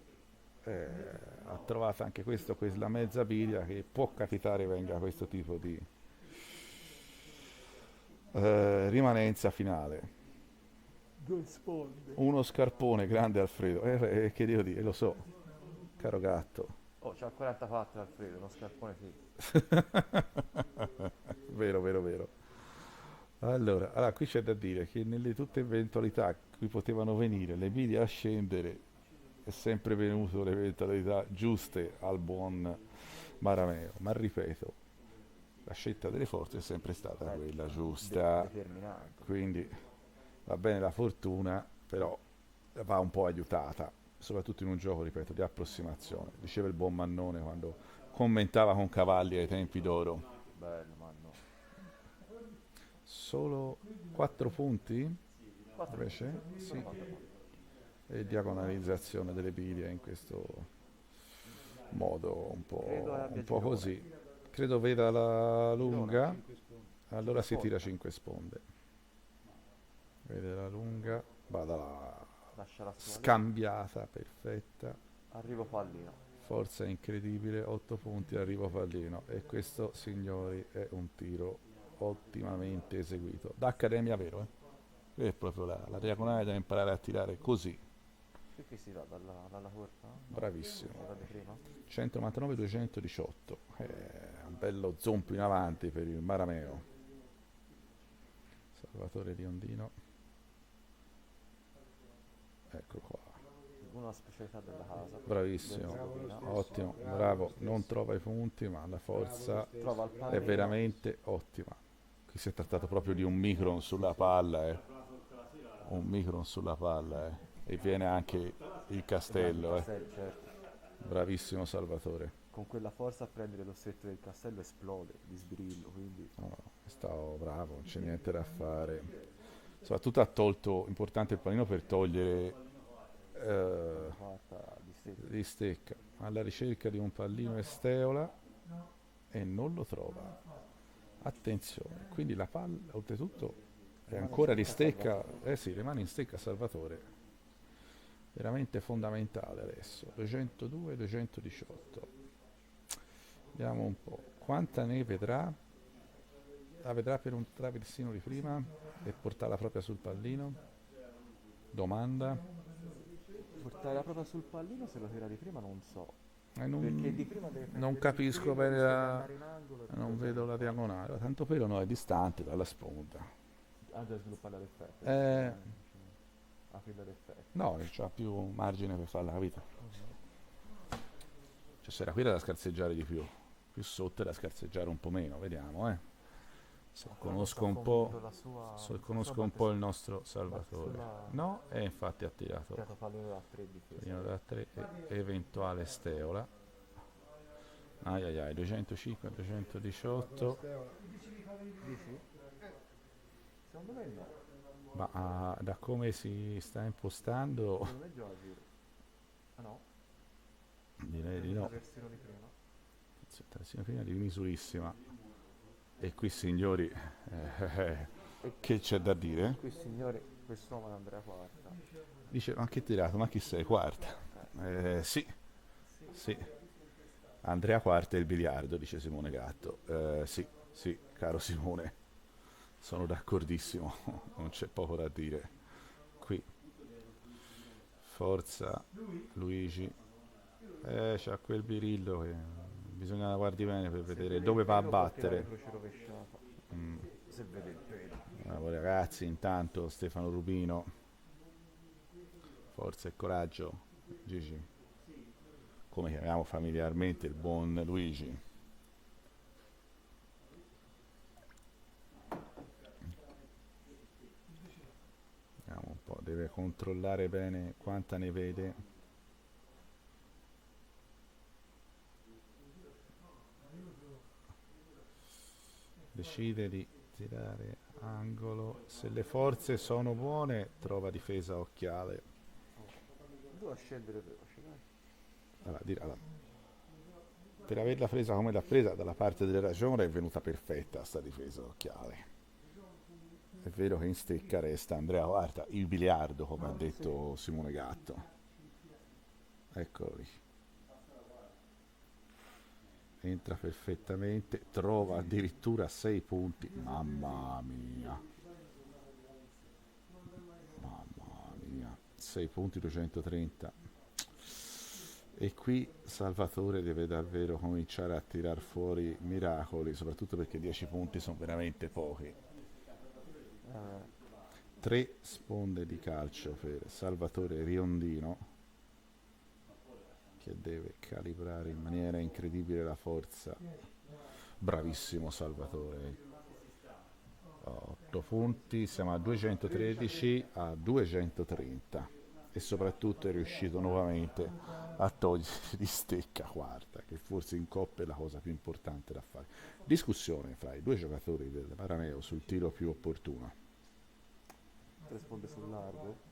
ha trovato anche questo, quella mezza biglia che può capitare venga questo tipo di rimanenza finale. due sponde. Uno scarpone grande Alfredo, che devo dire, lo so, caro gatto. Oh, c'ha il 44 Alfredo, uno scarpone sì. Vero, vero, vero. Allora, qui c'è da dire che nelle tutte eventualità cui potevano venire le biglie a scendere è sempre venuto le eventualità giuste al buon Marameo, ma ripeto, la scelta delle forze è sempre stata quella giusta, Determinante. quindi Va bene la fortuna, però va un po' aiutata, soprattutto in un gioco, ripeto, di approssimazione. Diceva il buon Mannone quando commentava con Cavalli ai tempi d'oro. Bello, Manno. Solo 4 punti? 4 Invece? Sì. E diagonalizzazione delle biglie in questo modo Credo abbia un po' girone. così. Credo veda la lunga, 5 sponde. allora si tira Sponda. 5 sponde. Vede la lunga, vada la Lascia la sua lì. scambiata, perfetta. Arrivo pallino. Forza incredibile, 8 punti, arrivo pallino. E questo, signori, è un tiro ottimamente eseguito. Da accademia vero, eh? È proprio la diagonale da imparare a tirare così. Qui si va dalla corta? No? Bravissimo. Si va di prima? 199-218. Un bello zompo in avanti per il Marameo. Salvatore Riondino. Eccolo qua. Una specialità della casa. Bravissimo. Della Ottimo, bravo. Non trova i punti, ma la forza Trova il è pallino. veramente ottima. Qui si è trattato proprio di un micron sulla palla, un micron sulla palla, e viene anche il castello, Castello, certo. bravissimo Salvatore. Con quella forza a prendere lo stretto del castello esplode di sbrillo, quindi No, è stato bravo, non c'è niente da fare. Soprattutto ha tolto, importante il pallino per togliere quarta di stretto. di stecca, alla ricerca di un pallino esteola e non lo trova. Attenzione, quindi la palla oltretutto è ancora di stecca, eh sì, rimane in stecca Salvatore. Veramente fondamentale adesso. 202-218. Vediamo un po'. Quanta ne vedrà? La vedrà per un traversino di prima e portarla proprio sul pallino? Domanda. Portare proprio sul pallino se lo tira di prima non so. Non, Perché di prima deve prendere non il capisco sbrillo, bene deve andare in angolo e non poi vedo la diagonale. Tanto però no, è distante dalla sponda. deve sviluppare l'effetto. Aprire l'effetto. No, c'ha più margine per farla capita. Cioè se era qui era da scarseggiare di più. Più sotto è da scarseggiare un po' meno, vediamo, Se conosco un po'. Se conosco un po' il nostro Salvatore. No, e infatti ha tirato Tirato pallino da 3 difesa. pallino da 3 eventuale steola. Ai ai ai, 205, 218. Dici? Secondo me no. Ma da come si sta impostando, Secondo me gioca a giro. Ah no? direi di La no. versione di prima. Trazione prima di misurissima. E qui signori, che c'è da dire? Qui signore, quest'uomo è Andrea Quarta. Dice, ma che tirato? Ma chi sei? Quarta? Sì, sì. Andrea Quarta è il biliardo, dice Simone Gatto. Sì, sì, caro Simone, sono d'accordissimo, non c'è poco da dire. Qui, forza, Luigi. C'ha quel birillo che bisogna guardi bene per vedere dove va a battere. Croce rovesciata. Se vede il pelo. Bravo ragazzi, intanto Stefano Rubino. Forza e coraggio, Gigi. Come chiamiamo familiarmente il buon Luigi. Vediamo un po', deve controllare bene quanta ne vede. Decide di tirare angolo. Se le forze sono buone, trova difesa occhiale. Devo scendere veloce, dai. Allora, per averla presa come l'ha presa dalla parte delle ragioni è venuta perfetta sta difesa occhiale. È vero che in stecca resta Andrea Quarta, il biliardo come ha detto Simone Gatto. Eccolo lì. Entra perfettamente, trova addirittura 6 punti. Mamma mia. Mamma mia. 6 punti 230. E qui Salvatore deve davvero cominciare a tirar fuori miracoli, soprattutto perché 10 punti sono veramente pochi. 3 sponde di calcio per Salvatore Riondino, che deve calibrare in maniera incredibile la forza. Bravissimo Salvatore. 8 punti, siamo a 213 a 230 e soprattutto è riuscito nuovamente a togliersi di stecca quarta, che forse in coppia è la cosa più importante da fare. Discussione fra i due giocatori del Maraneo sul tiro più opportuno. Risponde sul largo.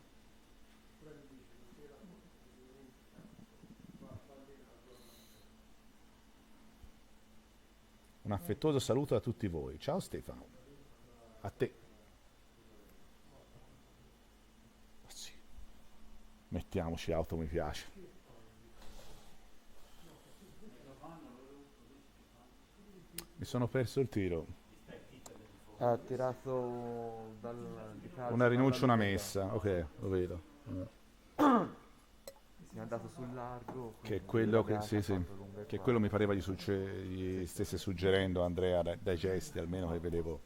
Un affettuoso saluto a tutti voi. Ciao Stefano. A te. Sì. Mettiamoci auto mi piace. Mi sono perso il tiro. Ha tirato di calcio Una rinuncia, una dalla lunga. messa. Ok, lo vedo. Si è andato sul largo. Che è quindi quello che, Bianca sì, ha sì, fatto lunga e che qua. quello mi pareva gli stesse suggerendo Andrea dai gesti, almeno che vedevo.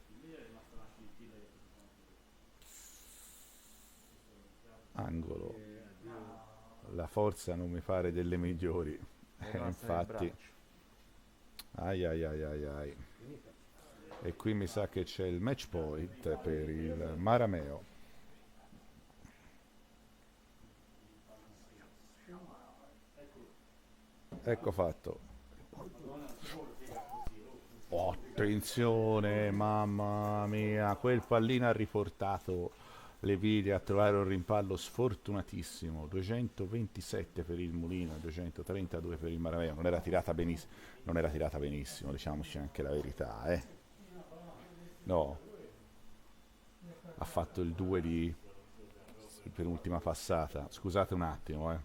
Angolo. La forza non mi pare delle migliori. È rimasta nel Infatti. braccio. Ai ai ai ai ai. E qui mi sa che c'è il match point per il Marameo. Ecco fatto. Oh, attenzione, mamma mia, quel pallino ha riportato le Viglie a trovare un rimpallo sfortunatissimo. 227 per il Mulino, 232 per il Marameo. Non era tirata benissimo, non era tirata benissimo, diciamoci anche la verità, eh. No, ha fatto il 2 di penultima passata. Scusate un attimo, eh.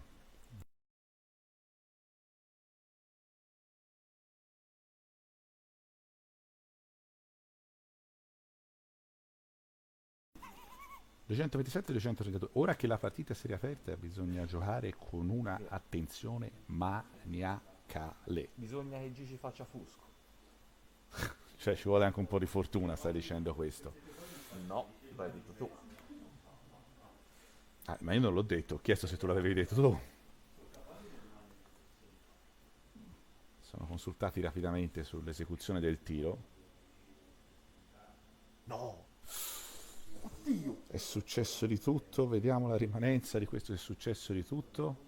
(227-232). Ora che la partita si è riaperta bisogna giocare con una attenzione maniacale. Bisogna che Gigi faccia fusco. Cioè ci vuole anche un po' di fortuna, stai dicendo questo. No, l'hai detto tu. Ah, ma io non l'ho detto, ho chiesto se tu l'avevi detto tu. Sono consultati rapidamente sull'esecuzione del tiro. No. È successo di tutto, vediamo la rimanenza di questo, è successo di tutto.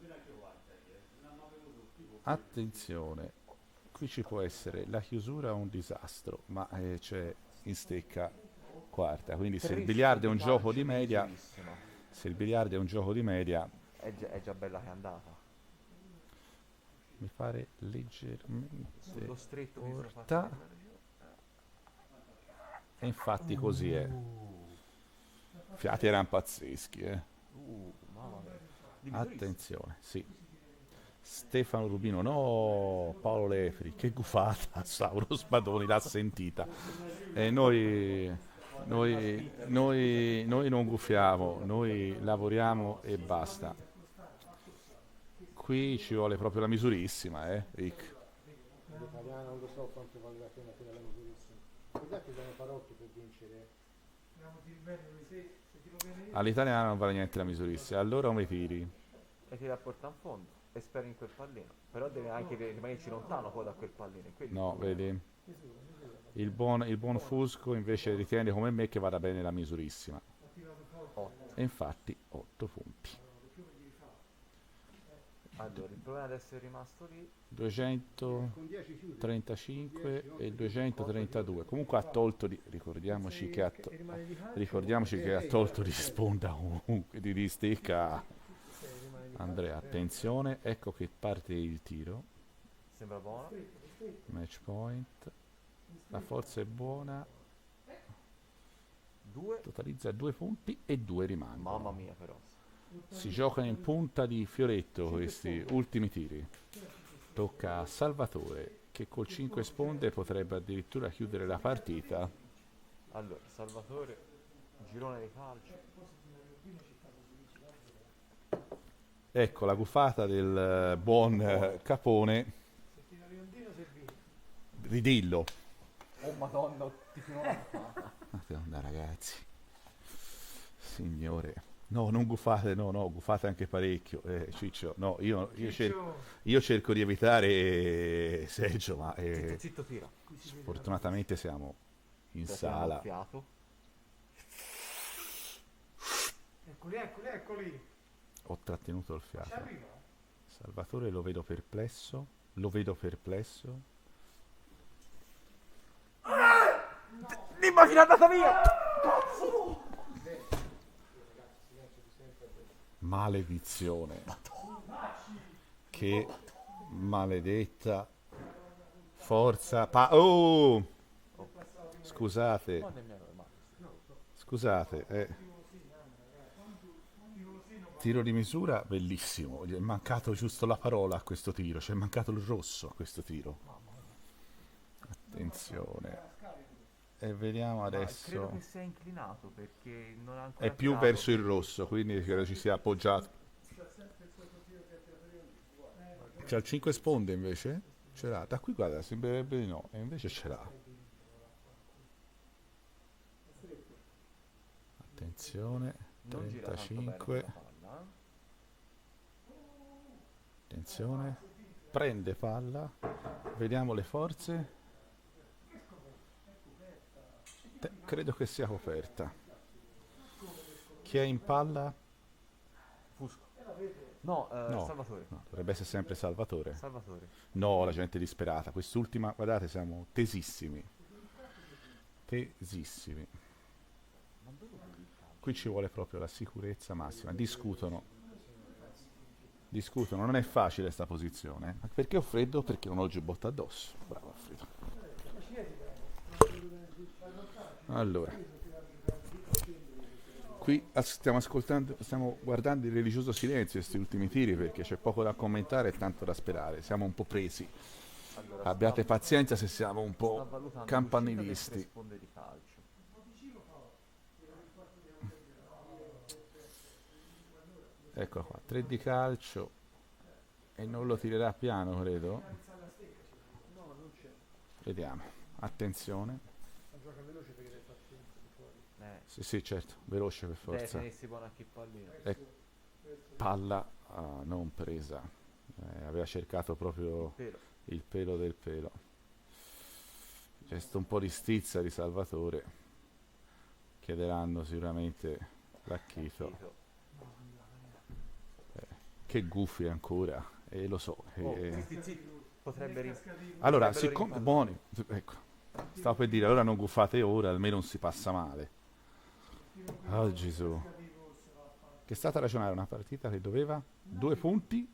Attenzione, qui ci può essere la chiusura o un disastro, ma c'è in stecca quarta, quindi se il biliardo è un gioco di media, se il biliardo è un gioco di media, È già bella che è andata. mi pare leggermente Sullo stretto bisogna corta, farsi e infatti così è. Fiati erano pazzeschi, mamma mia. Divisorissimo. Attenzione, sì. Stefano Rubino, no, Paolo Lefri, che gufata, Sauro Spadoni l'ha sentita. E noi non gufiamo, noi lavoriamo e basta. Qui ci vuole proprio la misurissima, Rick. L'italiano non lo so quanto vale la pena per la misurissima. Guardate sono parecchi per vincere. All'italiano non vale niente la misurissima, allora come tiri? E ti la porta in fondo e speri in quel pallino. Però deve anche rimanerci lontano poi da quel pallino. e quello No, è il problema. vedi? Il buon Fusco invece ritiene come me che vada bene la misurissima. Otto. E infatti 8 punti. Allora, il problema è di essere rimasto lì. 235 e 232. Comunque ha tolto ricordiamoci che ha tolto di sponda comunque di stecca. Andrea, attenzione, ecco che parte il tiro. Sembra buono. Match point. La forza è buona, 2. totalizza 2 punti e 2 rimangono. Mamma mia però. Si gioca in punta di fioretto questi ultimi tiri. Tocca a Salvatore che col 5 sponde potrebbe addirittura chiudere la partita. Allora, Salvatore, girone di calcio. Ecco la gufata del buon Capone. Ridillo. Oh madonna, ti tiro una Madonna ragazzi. Signore. No, non gufate, no, gufate anche parecchio. Ciccio, no, io cerco di evitare Sergio, ma zitto, tira. fortunatamente siamo in Cioè, sala. fiato. Eccoli, eccoli, eccoli. Ho trattenuto il Ci fiato. arriva? Salvatore lo vedo perplesso. Lo vedo perplesso. L'immagine è andata via! Maledizione. Che maledetta forza. Oh! Scusate. Scusate. Tiro di misura bellissimo. Gli è mancato giusto la parola a questo tiro. C'è mancato il rosso a questo tiro. Attenzione. E vediamo Credo adesso. che sia inclinato perché non ha ancora È più tirato. verso il rosso, quindi credo ci sia appoggiato. C'ha il 5 sponde invece? Ce l'ha. Da qui guarda, sembrerebbe di no, e invece ce l'ha. Attenzione, Non gira tanto bene 35. con la palla. Attenzione. Prende palla. Vediamo le forze. Credo che sia coperta. Chi è in palla? Fusco. No, No. Salvatore. No, dovrebbe essere sempre Salvatore. Salvatore. No, la gente è disperata. Quest'ultima, guardate, siamo tesissimi. Tesissimi. Qui ci vuole proprio la sicurezza massima. Discutono. Discutono. Non è facile sta posizione. Ma perché ho freddo? Perché non ho il giubbotto addosso. Bravo Alfredo. Allora. Qui stiamo guardando in religioso silenzio questi ultimi tiri perché c'è poco da commentare e tanto da sperare. Siamo un po' presi. Allora, Abbiate pazienza se siamo un sta po' valutando l'uscita del campanilisti. tre sponde di calcio. Ecco qua, 3 di calcio e non lo tirerà piano, credo. Vediamo. Attenzione. Sì, sì, certo, veloce per forza. Tenessi buona anche il pallino. Palla non presa. Aveva cercato proprio Però il pelo del pelo. C'è sto un po' di stizza di Salvatore. Chiederanno sicuramente l'acchito. Tito. Che gufi ancora, lo so. Potrebbe Allora, potrebbero siccome rimpallare. buoni, ecco, stavo per dire, allora non guffate ora, almeno non si passa male. Oh Gesù. Che è stata ragionare una partita che doveva 2 punti.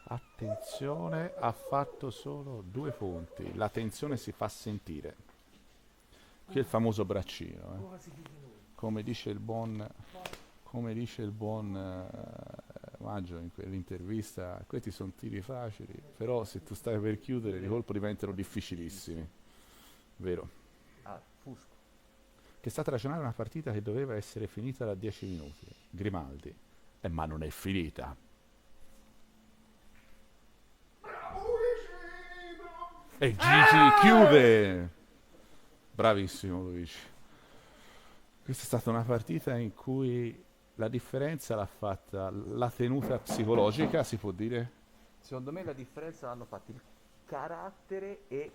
Attenzione, ha fatto solo 2 punti. La tensione si fa sentire. Qui è il famoso braccino, come dice il buon Maggio in quell'intervista, questi sono tiri facili, però se tu stai per chiudere di colpo diventano difficilissimi. Vero? Ah, Fusco. Che è stata ragionare una partita che doveva essere finita da 10 minuti. Grimaldi. Ma non è finita. E Gigi chiude! Bravissimo Luigi. Questa è stata una partita in cui la differenza l'ha fatta la tenuta psicologica, si può dire? Secondo me la differenza l'hanno fatta il carattere e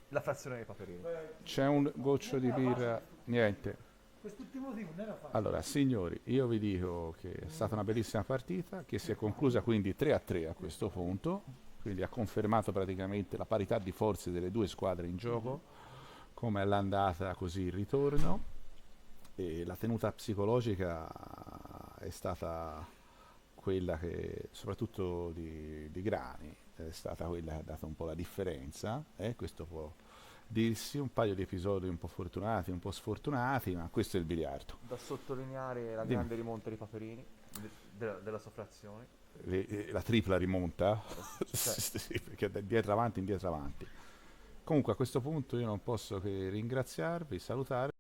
la frazione dei paperini. C'è un goccio di birra? Niente. Quest'ultimo tiro non era facile. Allora, signori, io vi dico che è stata una bellissima partita, che si è conclusa quindi 3-3 a questo punto, quindi ha confermato praticamente la parità di forze delle due squadre in gioco, come all'andata così il ritorno, e la tenuta psicologica è stata quella che, soprattutto di Grani, è stata quella che ha dato un po' la differenza, questo può dirsi, un paio di episodi un po' fortunati, un po' sfortunati, ma questo è il biliardo. Da sottolineare la Dimmi. grande rimonta dei paperini, della sua frazione. La tripla rimonta, Certo. sì, perché da indietro avanti, indietro avanti. Comunque a questo punto io non posso che ringraziarvi, salutarvi.